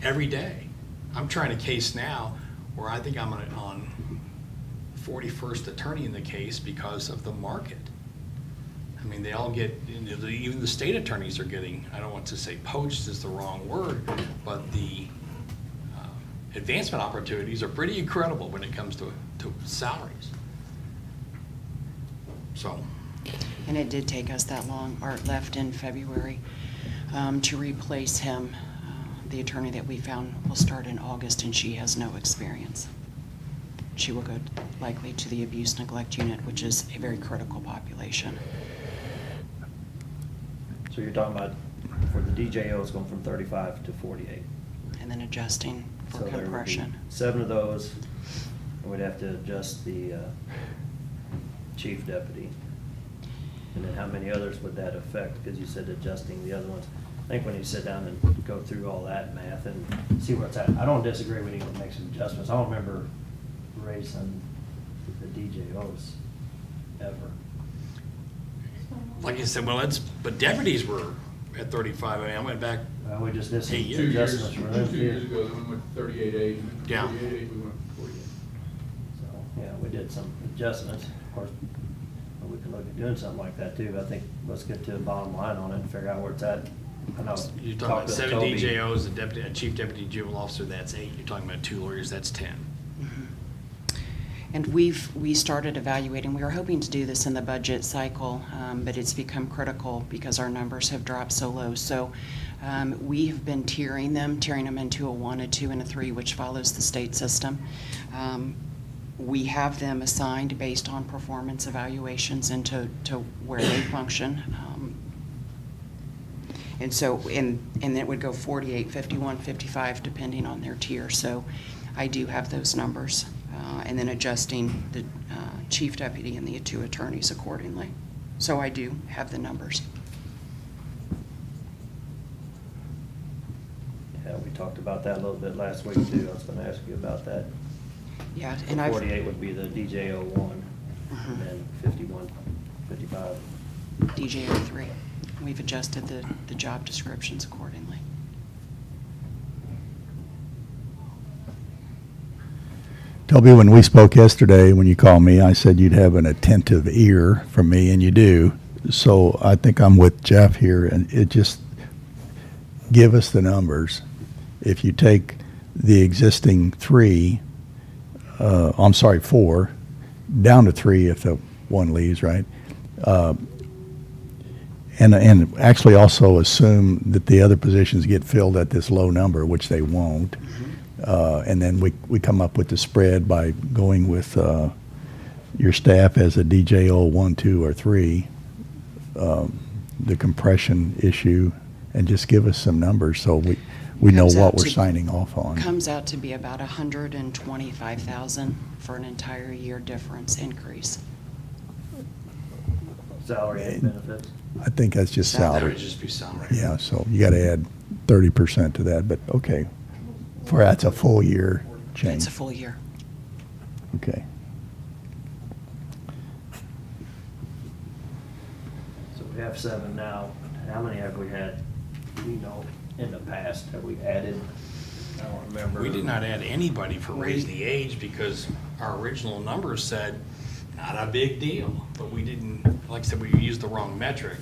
every day. I'm trying a case now where I think I'm on 41st attorney in the case because of the market. I mean, they all get, you know, even the state attorneys are getting, I don't want to say poached is the wrong word, but the advancement opportunities are pretty incredible when it comes to salaries. So. And it did take us that long. Art left in February to replace him. The attorney that we found will start in August, and she has no experience. She will go likely to the abuse neglect unit, which is a very critical population. So you're talking about for the DJO, it's going from 35 to 48. And then adjusting for So there would be compression. 7 of those, and we'd have to adjust the chief deputy. And then how many others would that affect? Because you said adjusting the other ones. I think when you sit down and go through all that math and see where it's at, I don't disagree we need to make some adjustments. I don't remember raising the DJOs ever. Like I said, but deputies were at 35. I mean, I went back. We just did some 8 years. 2 years, adjustments for them. 2 years ago, then we went to 38.8, and then Yeah. 38.8, we went to 48. So, yeah, we did some adjustments. Of course, we could look at doing something like that too. I think let's get to a bottom line on it and figure out where it's at. I know. You're talking talked about to 7 Toby. DJOs, a chief deputy juvenile officer, that's 8. You're talking about 2 lawyers, that's 10. And we started evaluating, we were hoping to do this in the budget cycle, but it's become critical because our numbers have dropped so low. So we have been tiering them into a 1, a 2, and a 3, which follows the state system. We have them assigned based on performance evaluations and to where they function. And so, and it would go 48, 51, 55, depending on their tier. So I do have those numbers. And then adjusting the chief deputy and the 2 attorneys accordingly. So I do have the numbers. Yeah, we talked about that a little bit last week too. I was gonna ask you about that. Yeah, So and I've. 48 would be the DJ01, and then 51, 55. DJ03. We've adjusted the job descriptions accordingly. Toby, when we spoke yesterday, when you called me, I said you'd have an attentive ear from me, and you do. So I think I'm with Jeff here, and it just give us the numbers. If you take the existing 4, down to 3 if the one leaves, right? And actually also assume that the other positions get filled at this low number, which they won't. And then we come up with the spread by going with your staff as a DJO 1, 2, or 3, the compression issue, and just give us some numbers so we know Comes what out we're to- signing off on. Comes out to be about $125,000 for an entire year difference increase. Salary and benefits. I think that's just That salary. would just be salary. Yeah, so you got to add 30% to that, but okay. For that's a full year change. It's a full year. Okay. So we have 7 now. How many have we had, in the past? Have we added? I don't remember. We did not add anybody for raise the age because our original numbers said, not a big deal. But we didn't, like I said, we used the wrong metric.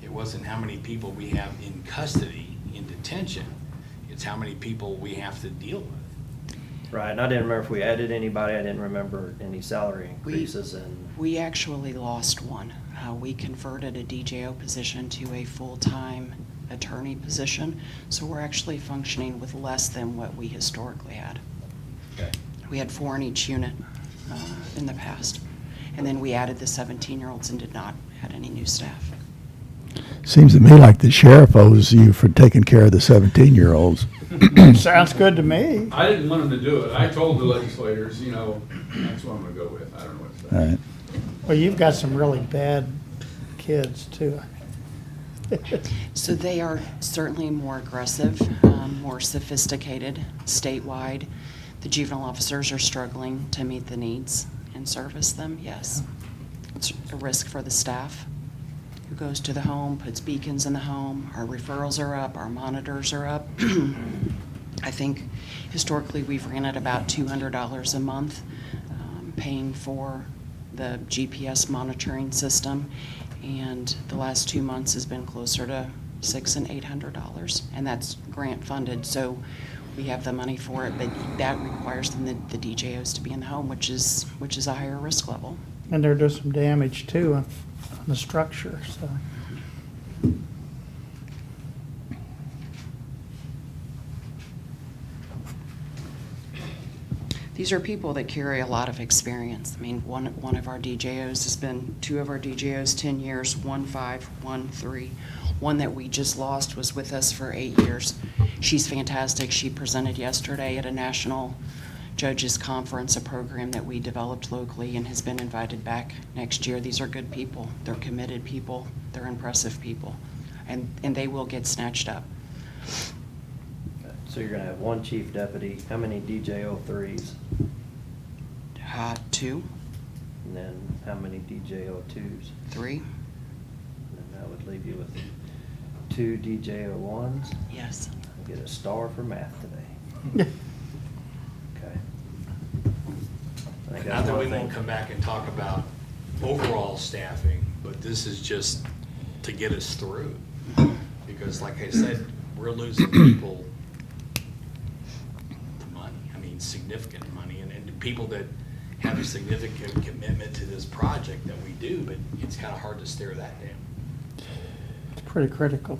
It wasn't how many people we have in custody, in detention. It's how many people we have to deal with. Right, and I didn't remember if we added anybody. I didn't remember any salary increases and. We actually lost one. We converted a DJO position to a full-time attorney position, so we're actually functioning with less than what we historically had. Okay. We had 4 in each unit in the past, and then we added the 17-year-olds and did not add any new staff. Seems to me like the sheriff owes you for taking care of the 17-year-olds. Sounds good to me. I didn't want them to do it. I told the legislators, that's what I'm gonna go with. I don't know what to say. All right. Well, you've got some really bad kids too. So they are certainly more aggressive, more sophisticated statewide. The juvenile officers are struggling to meet the needs and service them, yes. It's a risk for the staff who goes to the home, puts beacons in the home. Our referrals are up, our monitors are up. I think historically we've ran at about $200 a month, paying for the GPS monitoring system, and the last 2 months has been closer to $600 and $800, and that's grant funded, so we have the money for it, but that requires them, the DJOs, to be in the home, which is a higher risk level. And they're doing some damage too on the structure, so. These are people that carry a lot of experience. I mean, one of our DJOs has been, 2 of our DJOs 10 years, 1 5, 1 3. One that we just lost was with us for 8 years. She's fantastic. She presented yesterday at a national judges conference, a program that we developed locally, and has been invited back next year. These are good people. They're committed people. They're impressive people. And they will get snatched up. So you're gonna have 1 chief deputy. How many DJO 3s? 2, And then how many DJO 2s? 3, And then that would leave you with 2 DJO 1s. yes. Get a star for math today. Okay. I think Not that's that one we thing. won't come back and talk about overall staffing, but this is just to get us through. Because like I said, we're losing people money, I mean significant money, and people that have a significant commitment to this project that we do, but it's kind of hard to stare that down. It's pretty critical.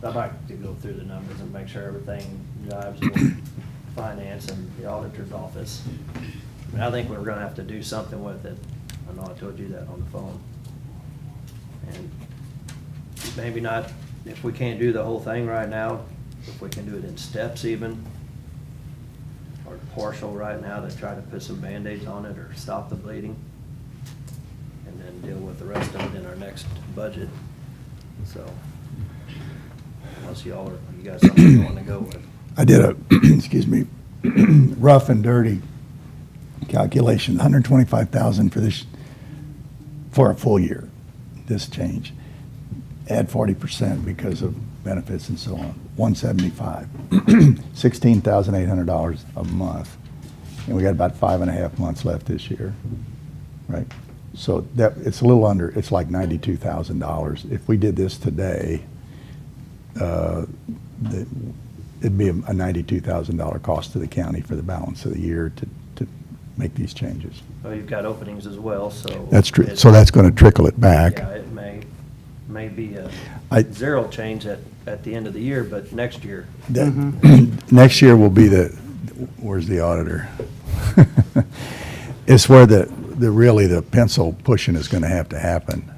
I'd like to go through the numbers and make sure everything jives with finance and the auditor's office. I mean, I think we're gonna have to do something with it. I know I told you that on the phone. And maybe not, if we can't do the whole thing right now, if we can do it in steps even, or partial right now to try to put some Band-Aids on it or stop the bleeding, and then deal with the rest of it in our next budget. So, unless you guys want to go with. I did a, excuse me, rough and dirty calculation, 125,000 for this, for a full year, this change. Add 40% because of benefits and so on, 175, $16,800 a month. And we got about 5.5 months left this year, right? So that, it's a little under, it's like $92,000. If we did this today, it'd be a $92,000 cost to the county for the balance of the year to make these changes. Well, you've got openings as well, so. That's true. So that's going to trickle it back. Yeah, it may be a I- zero change at the end of the year, but next year. Next year will be where's the auditor? It's where really the pencil pushing is going to have to happen.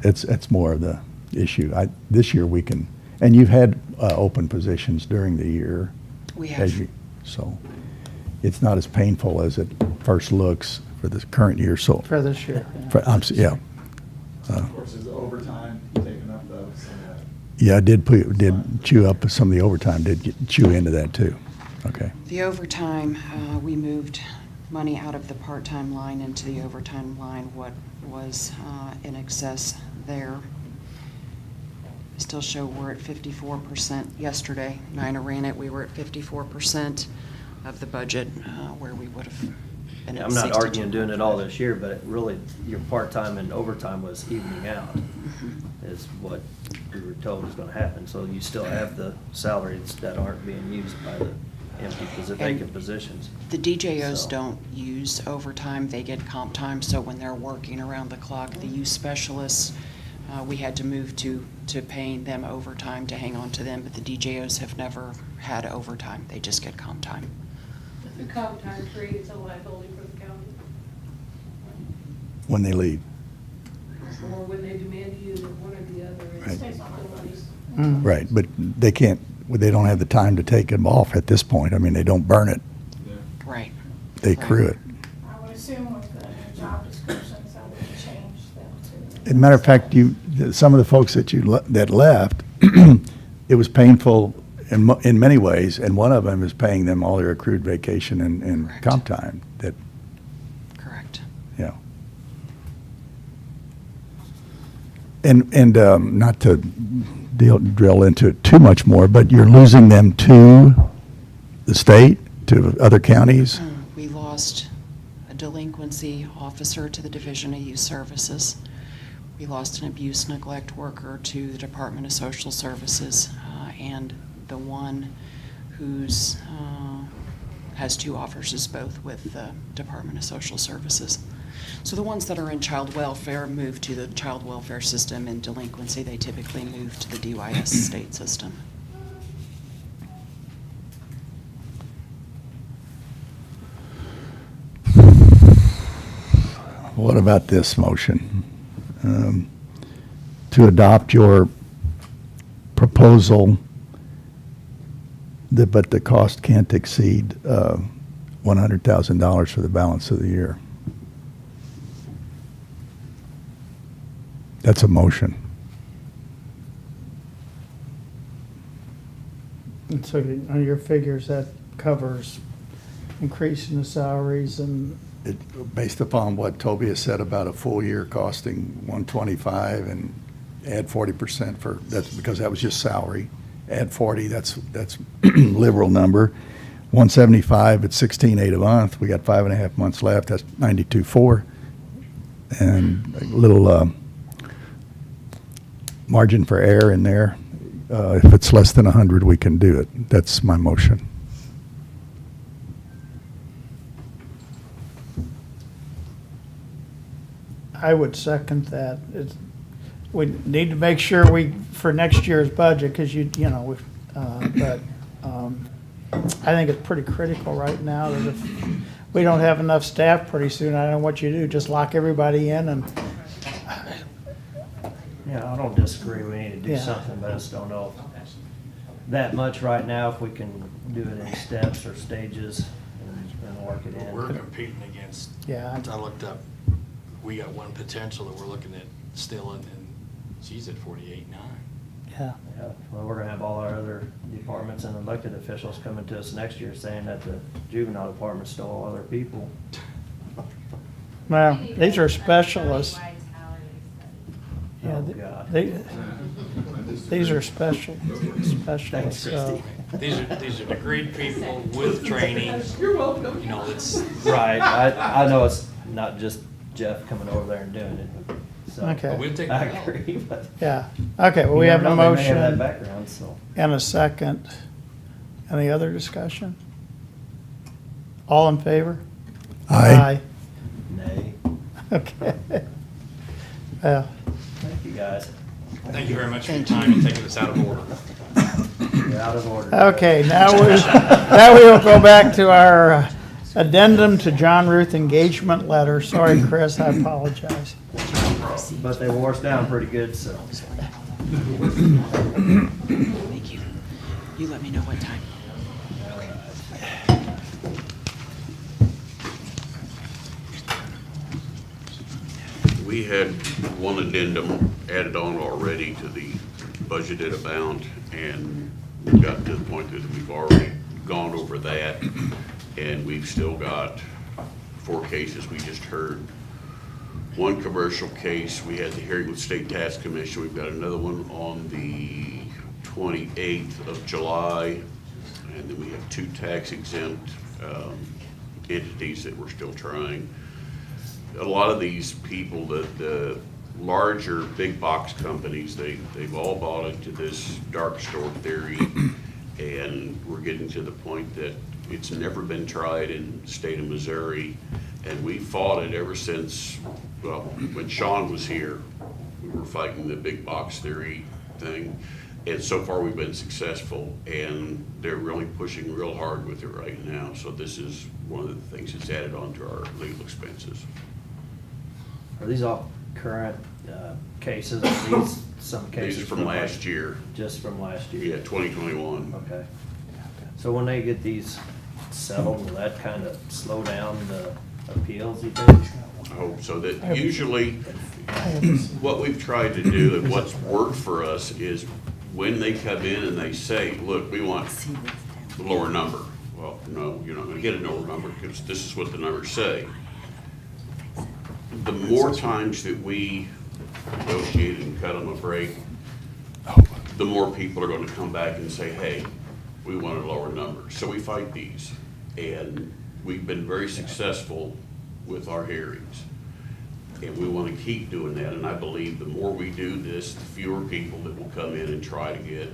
It's more of the issue. This year we can, and you've had open positions during the year. We have. So it's not as painful as it first looks for the current year, so. For this year. Yeah. Of course, is the overtime taken up though? Yeah, I did chew up some of the overtime, chew into that too. Okay. The overtime, we moved money out of the part-time line into the overtime line, what was in excess there. Still show we're at 54% yesterday. Nina ran it, we were at 54% of the budget where we would have been at I'm not 62. arguing doing it all this year, but it really, your part-time and overtime was evening out, is what we were told was gonna happen. So you still have the salaries that aren't being used by the vacant positions. The DJOs So- don't use overtime, they get comp time, so when they're working around the clock, the youth specialists, we had to move to paying them overtime to hang on to them, but the DJOs have never had overtime, they just get comp time. The comp time creates a liability for the county, When they leave. or when they demand to use it, one or the other. Right. It stays on the money. Right, but they don't have the time to take them off at this point. I mean, they don't burn it, Right. they crew it. I would assume with the new job descriptions, that would change them too. As a matter of fact, some of the folks that left, it was painful in many ways, and one of them is paying them all their accrued vacation and Correct. comp time. Correct. Yeah. And not to drill into it too much more, but you're losing them to the state, to other counties? We lost a delinquency officer to the Division of Youth Services. We lost an abuse neglect worker to the Department of Social Services, and the one who's has 2 officers both with the Department of Social Services. So the ones that are in child welfare move to the child welfare system. In delinquency, they typically move to the DYS state system. What about this motion? To adopt your proposal, but the cost can't exceed $100,000 for the balance of the year. That's a motion. And so on your figures, that covers increasing the salaries and, Based upon what Toby has said about a full year costing 125 and add 40% for, that's because that was just salary. Add 40, that's liberal number. 175 at 16.8 a month. We got 5.5 months left. That's 92.4. And a little margin for error in there. If it's less than 100, we can do it. That's my motion. I would second that. We need to make sure for next year's budget, because but I think it's pretty critical right now that if we don't have enough staff pretty soon, I don't know what you do, just lock everybody in and, Yeah, I don't disagree, we need to do Yeah. something, but I just don't know that much right now, if we can do it in steps or stages and work it We're in. competing against, yeah. I looked up, we got one potential that we're looking at still, and she's at 48.9. Yeah. Yeah, well, we're gonna have all our other departments and elected officials coming to us next year saying that the juvenile department stole other people. Well, these are specialists. Yeah, Oh, God. these are specialists, so. These are degreed people with training. You're welcome. You know, it's. Right, I know it's not just Jeff coming over there and doing it, so. Okay. But we'll take I it out. agree, but. Yeah, okay, well, we You have never a know, they may have that motion background, so. and a second. Any other discussion? All in favor? Aye. Nay. Okay. Well, Thank you, guys. Thank you very much for your time and taking us out of order. You're out of order. okay, now we will go back to our addendum to John Ruth engagement letter. Sorry, Chris, I apologize. But they wore us down pretty good, so. Thank you. You let me know what time. We had one addendum added on already to the budgeted amount, and we've gotten to the point that we've already gone over that, and we've still got 4 cases we just heard. One commercial case, we had the hearing with State Tax Commission. We've got another one on the 28th of July, and then we have 2 tax exempt entities that we're still trying. A lot of these people, the larger big box companies, they've all bought into this dark store theory, and we're getting to the point that it's never been tried in the state of Missouri, and we fought it ever since, well, when Sean was here, we were fighting the big box theory thing, and so far we've been successful, and they're really pushing real hard with it right now, so this is one of the things that's added on to our legal expenses. Are these all current cases? Are these some cases? These are from last year. Just from last year? Yeah, 2021. Okay. So when they get these settled, will that kind of slow down the appeals, you think? I hope so. That usually, what we've tried to do and what's worked for us is when they come in and they say, look, we want the lower number. Well, no, you're not gonna get a lower number because this is what the numbers say. The more times that we negotiate and cut them a break, the more people are gonna come back and say, hey, we want a lower number. So we fight these, and we've been very successful with our hearings. And we wanna keep doing that, and I believe the more we do this, the fewer people that will come in and try to get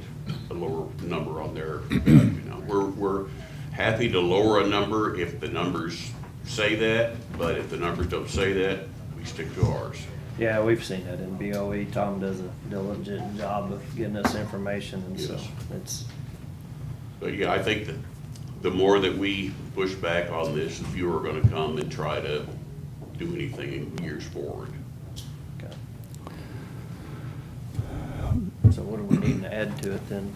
a lower number on their, we're happy to lower a number if the numbers say that, but if the numbers don't say that, we stick to ours. Yeah, we've seen that in BOE. Tom does a diligent job of getting us information, and so Yes. it's, But yeah, I think that the more that we push back on this, the fewer are gonna come and try to do anything in years forward. okay. So what do we need to add to it then?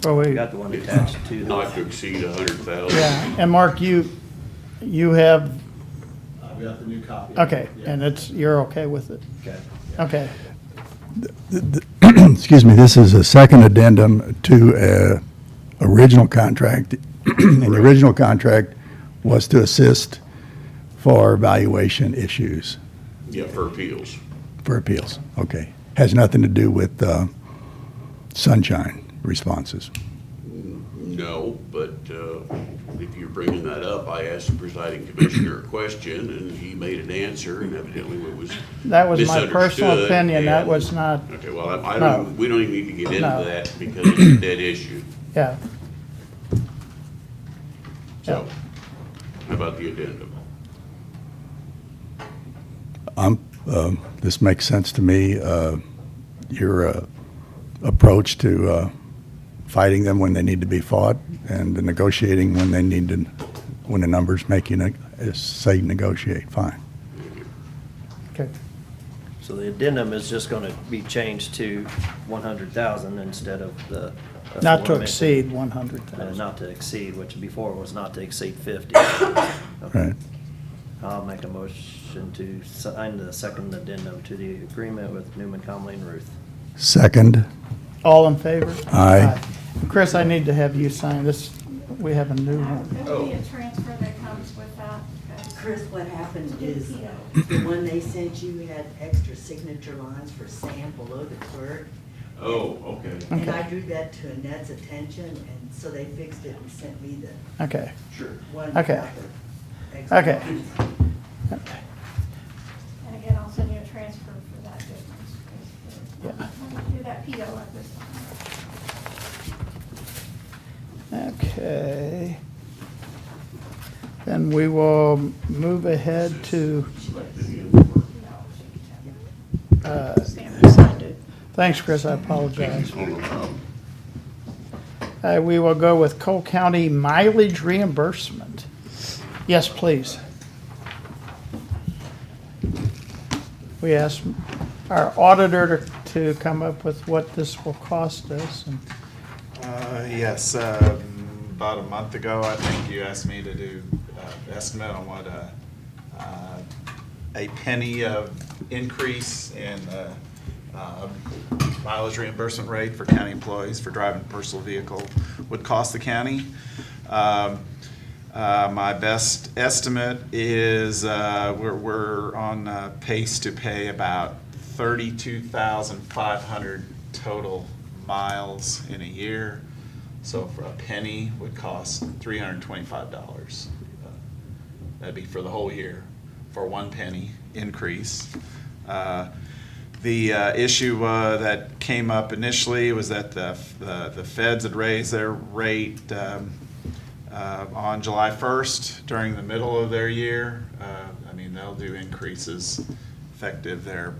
Well, We got the one attached to Not to the, exceed 100,000. yeah, and Mark, you have, We got the new copy. okay, Yeah. and you're okay with it? okay. Okay, Excuse me, this is a second addendum to a original contract. And the original contract was to assist for valuation issues, Yeah, for appeals. for appeals. Okay. Has nothing to do with sunshine responses. No, but it if you're bringing that up, I asked the presiding commissioner a question, and he made an answer, and evidently it was That was my personal misunderstood, opinion, that and- was not, Okay, well, I No. don't, we don't even need to get into No. that because it's a dead issue. yeah. So, how about the addendum? This makes sense to me. Your approach to fighting them when they need to be fought and negotiating when they need to, when the numbers make you say negotiate, fine. Okay. So the addendum is just gonna be changed to 100,000 instead of the. Not to aforementioned, exceed 100,000. Not to exceed, which before was not to exceed 50. Right. I'll make a motion to sign the second addendum to the agreement with Newman, Comley, and Ruth. Second, All in favor? Aye. Chris, I need to have you sign this. We have a new one. There'll be a transfer that comes with that. Chris, what happened is, PO. the one they sent you had extra signature lines for Sam below the clerk. Oh, okay. And I drew that to Annette's attention, and so they fixed it and sent me the Okay, Sure. one. Okay. without the extra Okay. lines. And again, I'll send you a transfer for that difference. Yeah. Do that PO at this time. okay. Then we will move ahead to, Sam signed it. thanks, Chris, I apologize. Oh, no problem. We will go with Cole County mileage reimbursement. Yes, please. We asked our auditor to come up with what this will cost us. And Yes, about a month ago, I think you asked me to do estimate on what a penny of increase in mileage reimbursement rate for county employees for driving a personal vehicle would cost the county. My best estimate is we're on pace to pay about 32,500 total miles in a year. So for a penny would cost $325. That'd be for the whole year for 1 penny increase. The issue that came up initially was that the feds had raised their rate on July 1st during the middle of their year. I mean, they'll do increases effective their,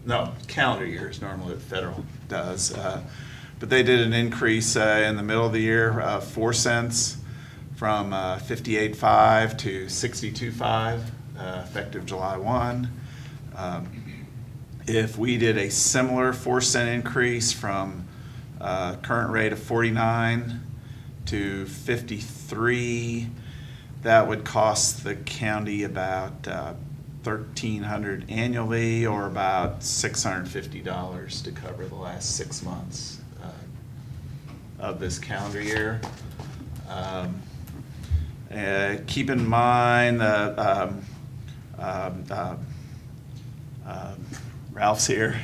no, calendar years, normally what federal does. But they did an increase in the middle of the year of 4 cents from 58.5 to 62.5, effective July 1. If we did a similar 4-cent increase from current rate of 49 to 53, that would cost the county about $1,300 annually, or about $650 to cover the last 6 months of this calendar year. Keep in mind Ralph's here.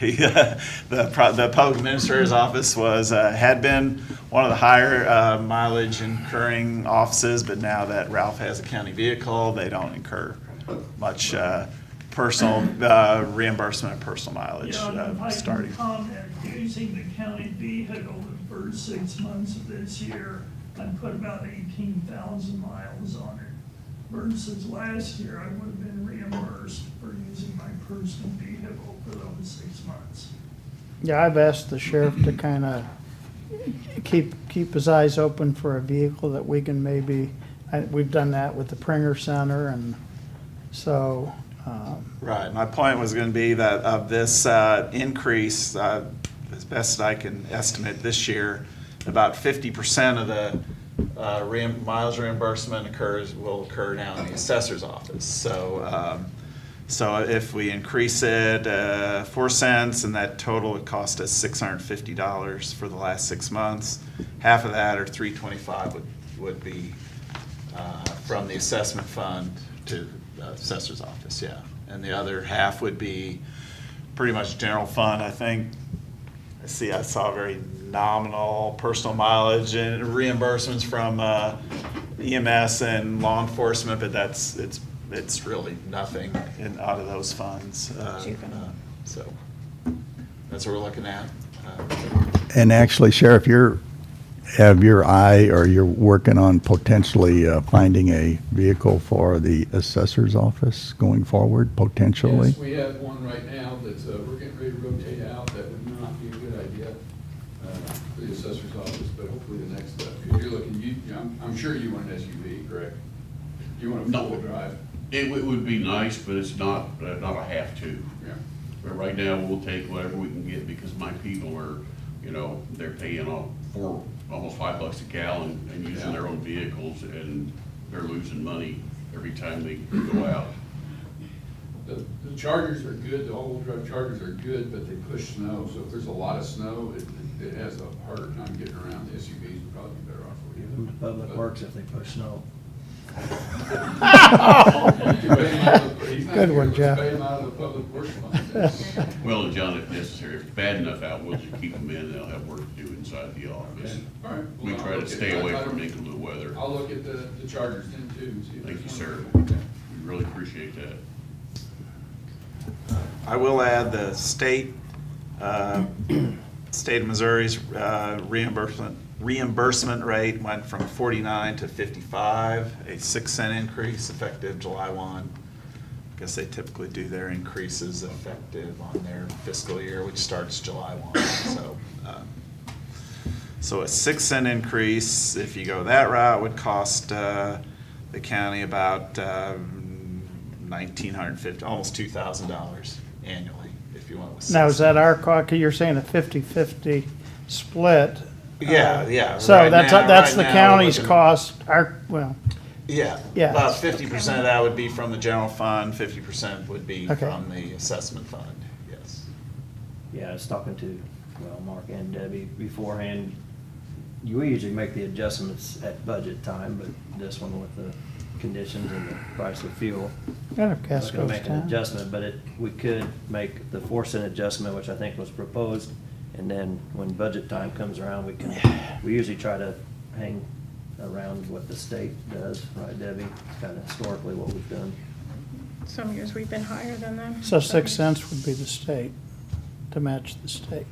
The public administrator's office had been one of the higher mileage incurring offices, but now that Ralph has a county vehicle, they don't incur much personal reimbursement of personal mileage starting. Comment, using the county vehicle the first 6 months of this year, I put about 18,000 miles on it. Versus last year, I would have been reimbursed for using my personal vehicle for those 6 months. yeah, I've asked the sheriff to kind of keep his eyes open for a vehicle that we can maybe, we've done that with the Pringer Center, and so. Right, my point was going to be that of this increase, as best I can estimate this year, about 50% of the miles reimbursement will occur now in the assessor's office. So, so if we increase it 4 cents, and that total would cost us $650 for the last 6 months, half of that, or $325, would be from the assessment fund to the assessor's office, yeah. And the other half would be pretty much general fund, I think. I saw a very nominal personal mileage and reimbursements from EMS and law enforcement, but it's really nothing out of those funds. So that's what we're looking at. And actually, Sheriff, have your eye, or you're working on potentially finding a vehicle for the assessor's office going forward, potentially? Yes, we have one right now that's, we're getting ready to rotate out. That would not be a good idea for the assessor's office, but hopefully the next step. Because you're looking, I'm sure you want an SUV, correct? You want a four-wheel drive? It would be nice, but it's not a have to. Yeah. But right now, we'll take whatever we can get because my people are, they're paying almost $5 a gallon and using their own vehicles, and they're losing money every time they go out. The Chargers are good, the all-wheel drive Chargers are good, but they push snow. So if there's a lot of snow, it has a harder time getting around. The SUVs would probably be better off for you. Public Works if they push snow. Good one, Jeff. Pay them out of the public works fund. Well, John, if necessary, if it's bad enough out, we'll just keep them in and they'll have work to do inside the office. All right. We Well, try I'll to look stay at- away I from don't- inclement weather. I'll look at the Chargers then too. And see if Thank you, there's sir. one. Okay. We really appreciate that. I will add the state of Missouri's reimbursement rate went from 49 to 55, a 6-cent increase effective July 1. I guess they typically do their increases effective on their fiscal year, which starts July 1. So a 6-cent increase, if you go that route, would cost the county about $1,950, almost $2,000 annually, if you went with 6 Now, is that our cost? You're saying a 50-50 split? Yeah. So Right that's now- that's right the now we're county's looking- cost, Yeah. Yeah. About 50% of that would be from the general fund, 50% would be Okay. from the assessment fund, yes. Yeah, I was talking to, Mark and Debbie beforehand. We usually make the adjustments at budget time, but this one with the conditions and the price of fuel. Yeah, if I gas was gonna goes make an down. adjustment, but we could make the 4-cent adjustment, which I think was proposed, and then when budget time comes around, we usually try to hang around what the state does, right, Debbie? It's kind of historically what we've done. Some years we've been higher than them. So Some 6 years- cents would be the state, to match the state.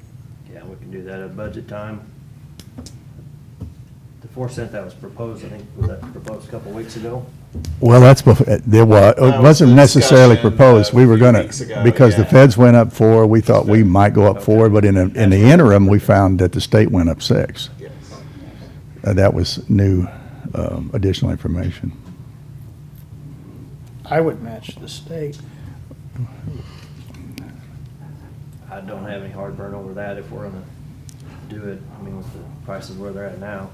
Yeah, we can do that at budget time. The 4-cent that was proposed, I think, was that proposed a couple weeks ago? Well, that's before, it wasn't the necessarily discussion, proposed. We a were few gonna, weeks ago, because the yeah. feds went up 4, we thought we might go up 4, but in the interim, we found that the state went up 6. Yes. That was new, additional information. I would match the state. I don't have any heartburn over that if we're gonna do it, I mean, with the prices where they're at now.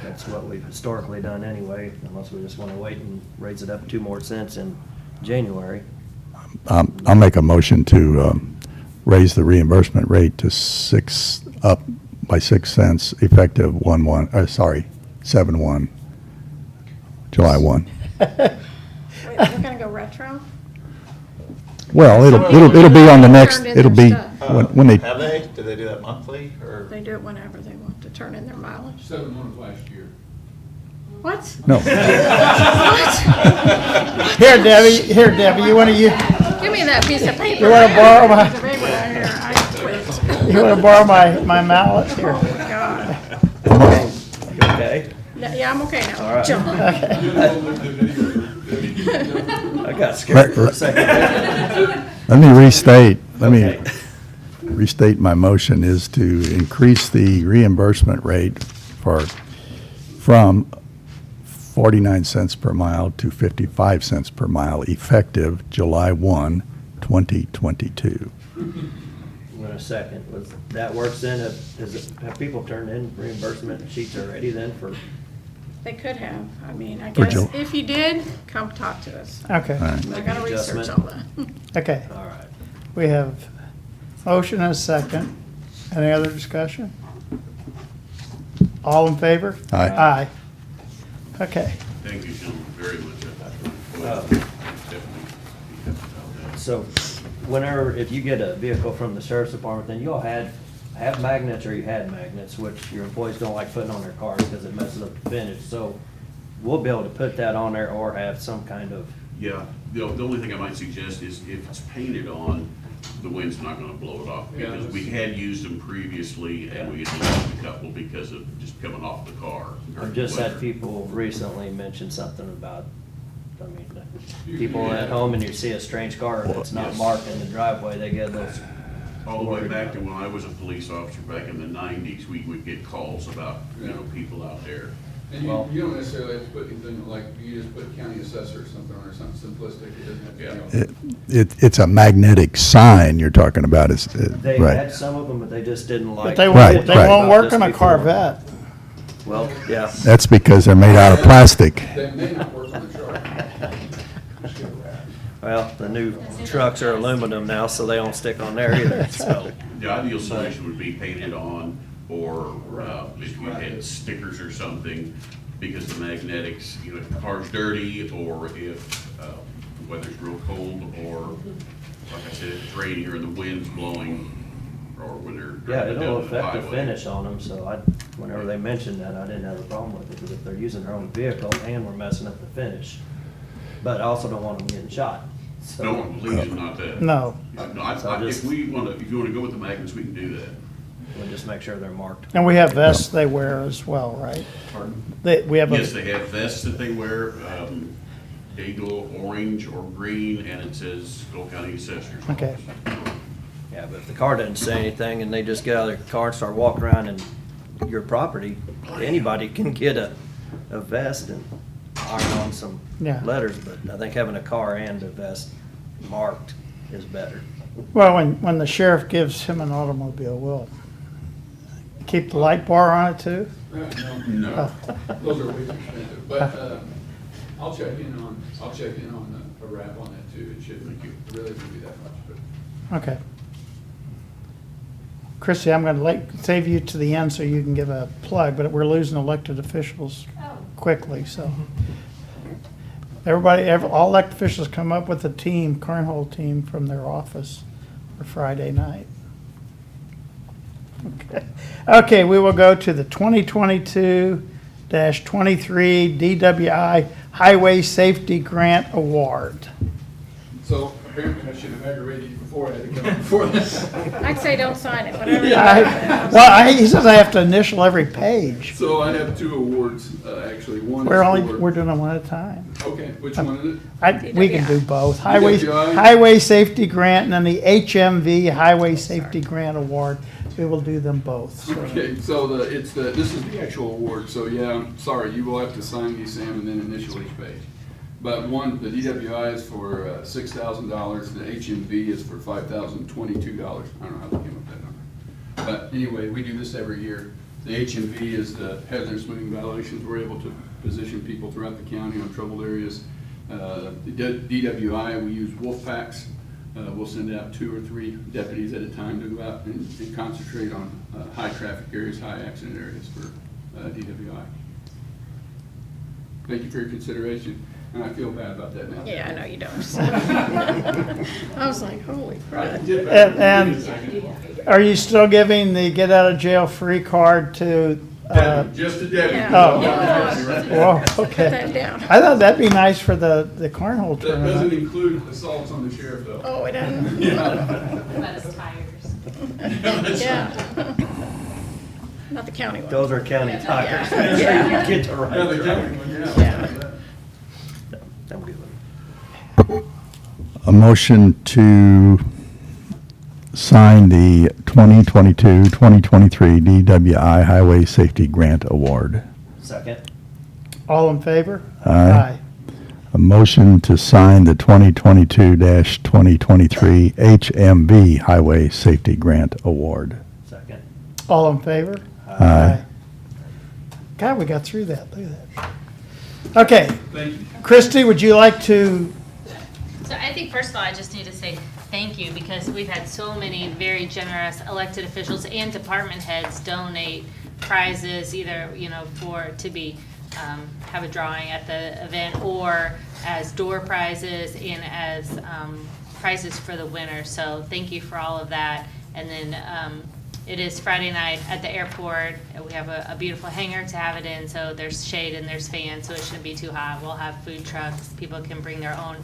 That's what we've historically done anyway, unless we just wanna wait and raise it up 2 more cents in January. I'll make a motion to raise the reimbursement rate to up by 6 cents effective 7/1, July 1. Wait, we're gonna go retro? Well, it'll be on the next, Turned in it'll their be, stuff. when they, Have they? Do they do that monthly, or? They do it whenever they want to turn in their mileage. 7/1 of last year. What? no. What? Here, Debbie, you wanna, Give me that piece of paper. You wanna borrow my- Piece of paper right here. I quit. you wanna borrow my mallet here? Oh, my God. You okay? Yeah, I'm okay now. All right. Jump. I got scared for a second. Let me restate, Okay. my motion is to increase the reimbursement rate from 49 cents per mile to 55 cents per mile effective July 1, 2022. In a second, was that works then, have people turned in reimbursement sheets already then for? They could have. I mean, I For guess Jill. if you did, come talk to us. Okay, All right. I gotta research Adjustment. all that. okay. All right. We have motion and a second. Any other discussion? All in favor? Aye. Aye. Okay. Thank you, gentlemen, very much. Uh, Definitely. So whenever, if you get a vehicle from the sheriff's department, then you'll have have magnets or you had magnets, which your employees don't like putting on their cars because it messes up the finish. So we'll be able to put that on there or have some kind of, Yeah, the only thing I might suggest is if it's painted on, the wind's not gonna blow it off. Yeah, Because we had used them previously and we had lost a couple because of just coming off the car. I've just had people recently mention something about, I mean, people at home and you see a strange car that's not Yes. marked in the driveway, they get those. All the way back to when I was a police officer back in the 90s, we would get calls about, people out there. And Well- you don't necessarily have to put anything, like, you just put county assessor or something on, or something simplistic, it doesn't have to be on. It's a magnetic sign you're talking about, is, They right? had some of them, but they just didn't like. But they Right, won't, they right. won't work on a Before. Corvette. Well, yeah. That's because they're made out of plastic. They may not work on the truck. Well, the new trucks are aluminum now, so they don't stick on there either, so. The ideal solution would be painted on, or if you had stickers or something, because the magnetics, if the car's dirty, or if weather's real cold, or like I said, if it's raining or the wind's blowing, or when they're Yeah, driving it'll down the affect the highway. finish on them, so whenever they mentioned that, I didn't have a problem with it, because if they're using their own vehicle and we're messing up the finish. But I also don't want them getting shot, so. No, please, not that. No. So If you wanna go with the magnets, we can do that. We'll just make sure they're marked. And we have vests they wear as well, right? Pardon? We have Yes, a, they have vests that they wear, Eagle orange or green, and it says Cole County Assessor's okay. Office. Yeah, but if the car doesn't say anything and they just get out of their car and start walking around in your property, anybody can get a vest and iron on some Yeah. letters, but I think having a car and a vest marked is better. Well, when the sheriff gives him an automobile, we'll keep the light bar on it too? No. Those are way too expensive, but, I'll check in on a wrap on that too, it shouldn't, it really wouldn't be that much, but. Okay. Christie, I'm gonna save you to the end so you can give a plug, but we're losing elected officials quickly, so. All elected officials come up with a team, cornhole team from their office for Friday night. Okay, we will go to the 2022-23 DWI Highway Safety Grant Award. So apparently I should have aggravated you before I had to come up before this. I'd say don't sign it, whatever. He says I have to initial every page. So I have two awards, actually, one is for. We're doing them one at a time. Okay, which one is it? We can do both. DWI? Highway Safety Grant and then the HMV Highway Safety Grant Award. We will do them both. so. Okay, so this is the actual award, so yeah, I'm sorry, you will have to sign these, Sam, and then initial each page. But the DWI is for $6,000, the HMV is for $5,022. I don't know how they came up with that number. But anyway, we do this every year. The HMV is the hazardous moving violations. We're able to position people throughout the county on troubled areas. The DWI, we use wolf packs. We'll send out 2 or 3 deputies at a time to go out and concentrate on high traffic areas, high accident areas for DWI. Thank you for your consideration, and I feel bad about that now. Yeah, I know you don't. I was like, holy crap. And are you still giving the get out of jail free card to? Just a deputy. Yeah. Well, Put okay. that down. I thought that'd be nice for the cornhole That doesn't tournament. include assaults on the sheriff, though. Oh, it doesn't? Yeah. About his tires. Yeah. Not the county one. Those are county tires. Yeah. Make sure Yeah. you get the right. Yeah, the truck. county one, yeah. Yeah. I'm good with it. A motion to sign the 2022-2023 DWI Highway Safety Grant Award. Second. All in favor? Aye. A motion to sign the 2022-2023 HMV Highway Safety Grant Award. Second. All in favor? Aye. God, we got through that. Look at that. Okay, Thank you. Christie, would you like to? So I think first of all, I just need to say thank you because we've had so many very generous elected officials and department heads donate prizes either, have a drawing at the event or as door prizes and as prizes for the winner. So thank you for all of that. And then It is Friday night at the airport. We have a beautiful hangar to have it in, so there's shade and there's fans, so it shouldn't be too hot. We'll have food trucks. People can bring their own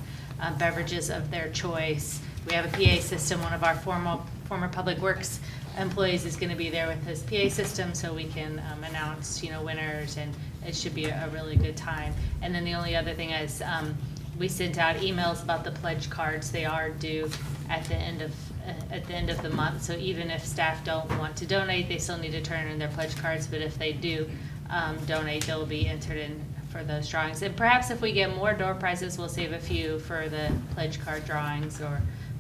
beverages of their choice. We have a PA system. One of our former Public Works employees is going to be there with his PA system, so we can announce, winners, and it should be a really good time. And then the only other thing is we sent out emails about the pledge cards. They are due at the end of the month, so even if staff don't want to donate, they still need to turn in their pledge cards, but if they do donate, they'll be entered in for those drawings. And perhaps if we get more door prizes, we'll save a few for the pledge card drawings,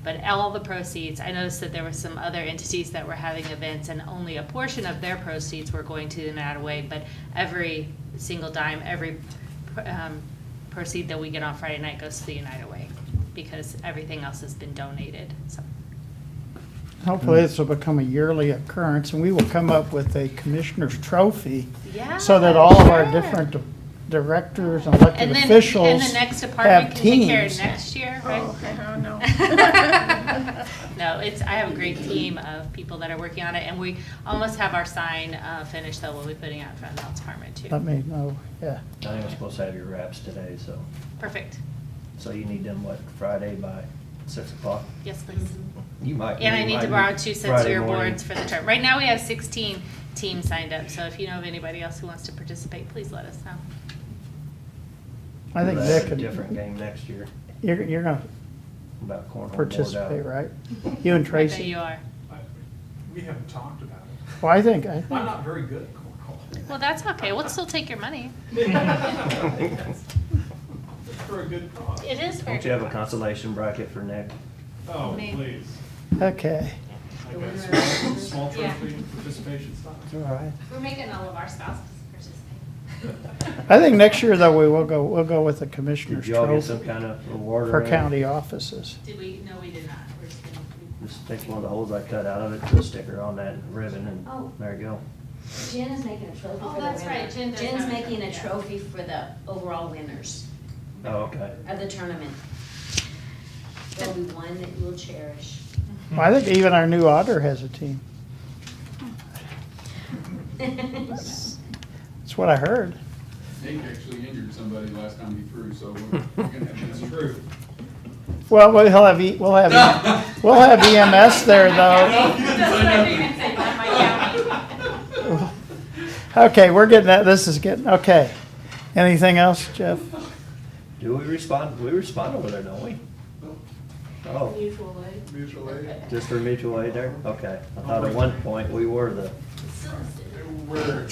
but all the proceeds, I noticed that there were some other entities that were having events and only a portion of their proceeds were going to the United Way, but every single dime, every proceed that we get on Friday night goes to the United Way because everything else has been donated, so. Hopefully this will become a yearly occurrence, and we will come up with a commissioner's trophy Yeah, so that all of our sure. different directors and elected And then, officials and the next have department can take care of teams. next year, right? Oh, okay, oh, no. No, I have a great team of people that are working on it, and we almost have our sign finished that we'll be putting out from the health department too. Let me know, yeah. I think we're supposed to have your wraps today, so, Perfect. so you need them, what, Friday by 6 o'clock? Yes, please. You might. And I you need might to be borrow 2 sets of Friday your morning. boards for the term. Right now, we have 16 teams signed up, so if you know of anybody else who wants to participate, please let us know. I think We'll have Nick, a and- different game next year, you're gonna about cornhole board participate, out. right? You and I Tracy? bet you are. We haven't talked about it. Well, I think, I'm not very good at cornhole. Well, that's okay. We'll still take your money. It's for a good cause. It is very Don't you have a good. consolation bracket for Nick? Oh, Me. please. okay, I got small Yeah. trophy participation stocks. all right. We're making all of our spouses participate. I think next year, though, we'll go with the commissioner's Did you all get some trophy kind of reward or for anything? county offices. Did we? No, we did not. We're just gonna. Just take one of the holes I cut out of it, put a sticker on that ribbon, and Oh. there you go. Jen is making a trophy Oh, for the that's winner. right. Jen does Jen's have a making a trophy, trophy for the overall winners Oh, okay. of the tournament. There'll be one that you'll cherish. Well, I think even our new auditor has a team. That's what I heard. Nate actually injured somebody last time he threw, so we're gonna have that's true. Well, we'll have EMS there, though. Okay, we're getting that, this is getting, okay. Anything else, Jeff? Do we respond? We respond over there, don't we? Oh, Mutual aid. Mutual aid. just for mutual aid there? Okay. I thought at one point we were the, We're,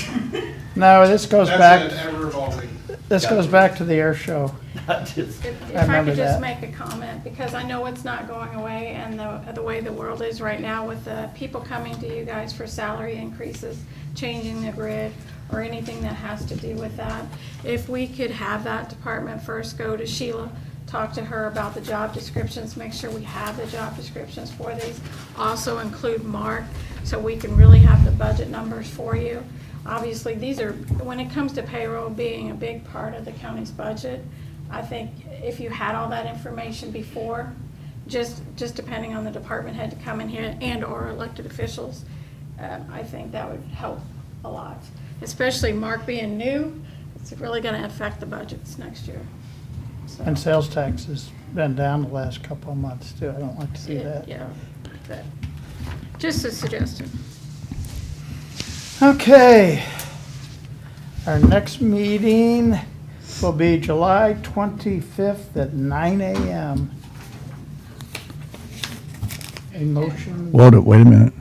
No, this goes that's back, an ever evolving. this goes back to the air show. not just, If I I remember could just that. make a comment, because I know it's not going away, and the way the world is right now with the people coming to you guys for salary increases, changing the grid, or anything that has to do with that. If we could have that department first go to Sheila, talk to her about the job descriptions, make sure we have the job descriptions for these. Also include Mark, so we can really have the budget numbers for you. Obviously, these are, when it comes to payroll being a big part of the county's budget, I think if you had all that information before, just depending on the department head to come in here and/or elected officials, I think that would help a lot. Especially Mark being new, it's really gonna affect the budgets next year. So, And sales tax has been down the last couple of months, too. I don't like to see that. Yeah, but just a suggestion. Okay. Our next meeting will be July 25th at 9 a.m. A motion? Wait a minute.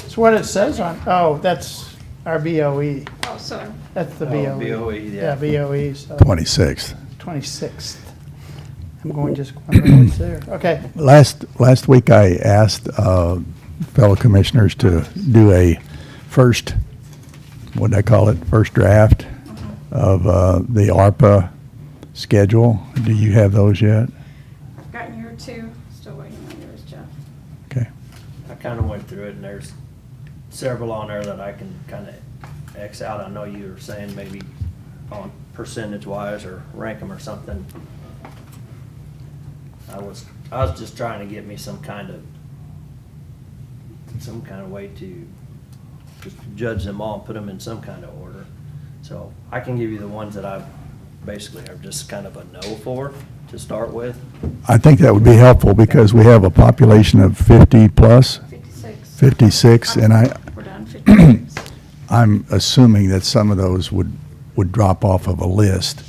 It's what it says on, oh, that's our BOE. Oh, sorry. That's the Oh, BOE. BOE, yeah. BOE, so. 26th. 26th. I'm going just, I'm always there. Okay. Last week I asked fellow commissioners to do a first, what'd I call it, first draft of the ARPA schedule. Do you have those yet? I've gotten your two, still waiting on yours, Jeff. Okay. I kind of went through it, and there's several on there that I can kind of X out. I know you were saying maybe on percentage-wise or rank them or something. I was just trying to get me some kind of some kind of way to just judge them all and put them in some kind of order. So I can give you the ones that I basically are just kind of a no for to start with. I think that would be helpful because we have a population of 50 plus, 56, and We're done 56. I'm assuming that some of those would drop off of a list.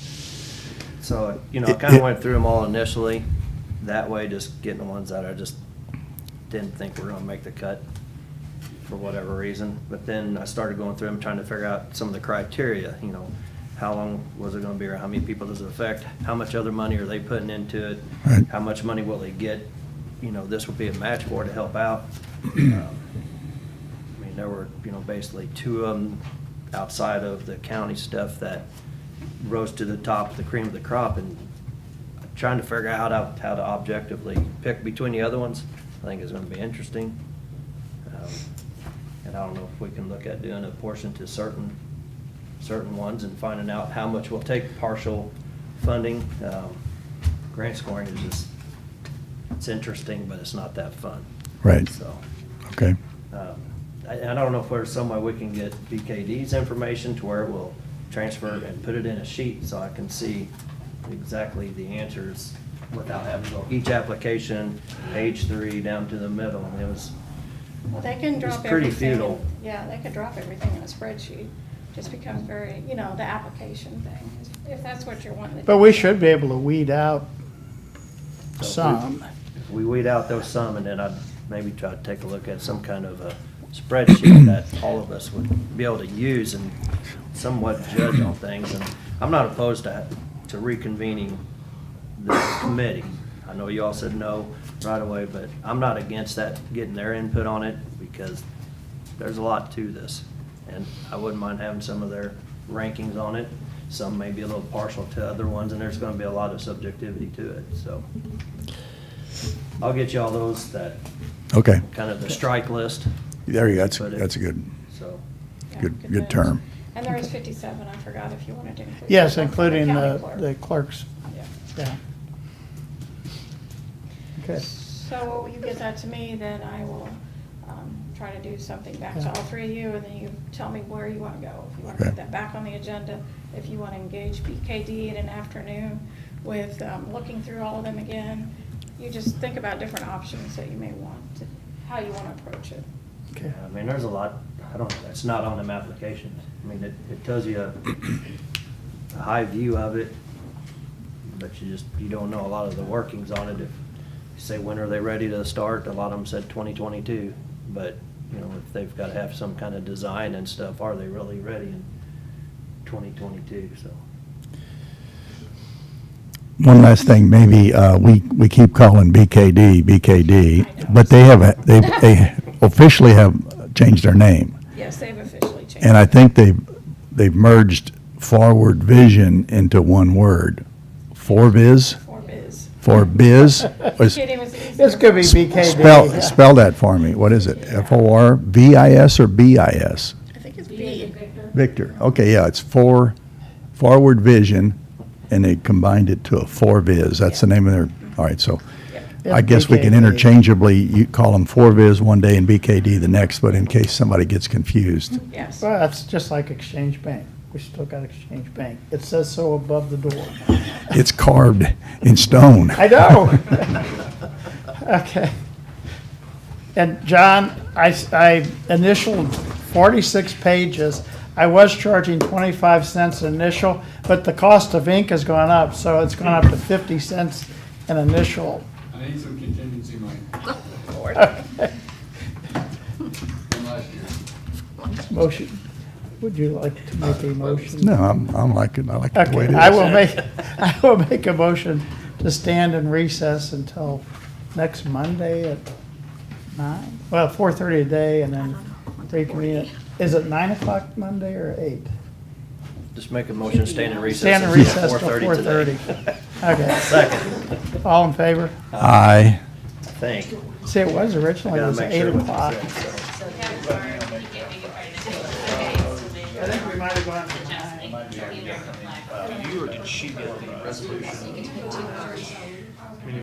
So, I kind of went through them all initially, that way, just getting the ones that I just didn't think were gonna make the cut for whatever reason. But then I started going through them, trying to figure out some of the criteria, how long was it gonna be, or how many people does it affect? How much other money are they putting into it? Right. How much money will they get? This would be a match for to help out. There were, basically two of them outside of the county stuff that rose to the top, the cream of the crop, and trying to figure out how to objectively pick between the other ones, I think is gonna be interesting. And I don't know if we can look at doing a portion to certain ones and finding out how much we'll take partial funding. Grant scoring is just, it's interesting, but it's not that fun. Right. So. Okay. I don't know if there's some way we can get BKD's information to where we'll transfer it and put it in a sheet so I can see exactly the answers without having to go each application, page 3 down to the middle. And it was, Well, they can it was drop pretty everything. futile. Yeah, they could drop everything in a spreadsheet. Just becomes very, the application thing, if that's what you're wanting to do. But we should be able to weed out So some. If we weed out those some, and then I'd maybe try to take a look at some kind of a spreadsheet that all of us would be able to use and somewhat judge on things. And I'm not opposed to reconvening the committee. I know you all said no right away, but I'm not against that, getting their input on it, because there's a lot to this. And I wouldn't mind having some of their rankings on it. Some may be a little partial to other ones, and there's gonna be a lot of subjectivity to it, so. I'll get you all those, that Okay. kind of the strike list. There you go. That's But it- a good, So, Yeah, good notes. term. And there is 57, I forgot if you wanted to include. Yes, that one for including county the clerk. clerks. Yeah. Yeah. Okay. So you get that to me, then I will try to do something back to Yeah. all 3 of you, and then you tell me where you want to go. If you want to Okay. put that back on the agenda, if you want to engage BKD in an afternoon with looking through all of them again, you just think about different options that you may want, how you want to approach it. Okay. there's a lot, it's not on them applications. It tells you a high view of it, but you don't know a lot of the workings on it. If you say, when are they ready to start? A lot of them said 2022, but, if they've got to have some kind of design and stuff, are they really ready in 2022, so. One last thing, maybe, we keep calling BKD, but they officially have changed their name. Yes, they've officially changed. And I think they've merged Forward Vision into one word. Forviz? Forbiz. Forbiz? BKD was easier. This could be BKD. Spell that for me. What is it? Forvis or BIS? I think it's B. Victor. Okay, yeah, it's Forward Vision, and they combined it to a Forviz. That's the name of their, all right, so Yeah, I guess we can BKD. interchangeably, you call them Forviz one day and BKD the next, but in case somebody gets confused. Yes. Well, that's just like Exchange Bank. We still got Exchange Bank. It says so above the door. It's carved in stone. I know. Okay. And John, I initialed 46 pages. I was charging 25 cents initial, but the cost of ink has gone up, so it's gone up to 50 cents an initial. I need some contingency money Okay. from last year. Motion. Would you like to make a motion? No, I like it the way it Okay, is. I will make a motion to stand in recess until next Monday at 9? Well, 4:30 a day and then reconvene. Is it 9 o'clock Monday or 8? Just make a motion, stand in recess. Stand in until recess till 4:30. today. Okay. Second. All in favor? Aye. I think. See, it was originally, it Gotta was make 8 sure what it o'clock. says, so. I think we might have gone to 9. You or did she get the resolution?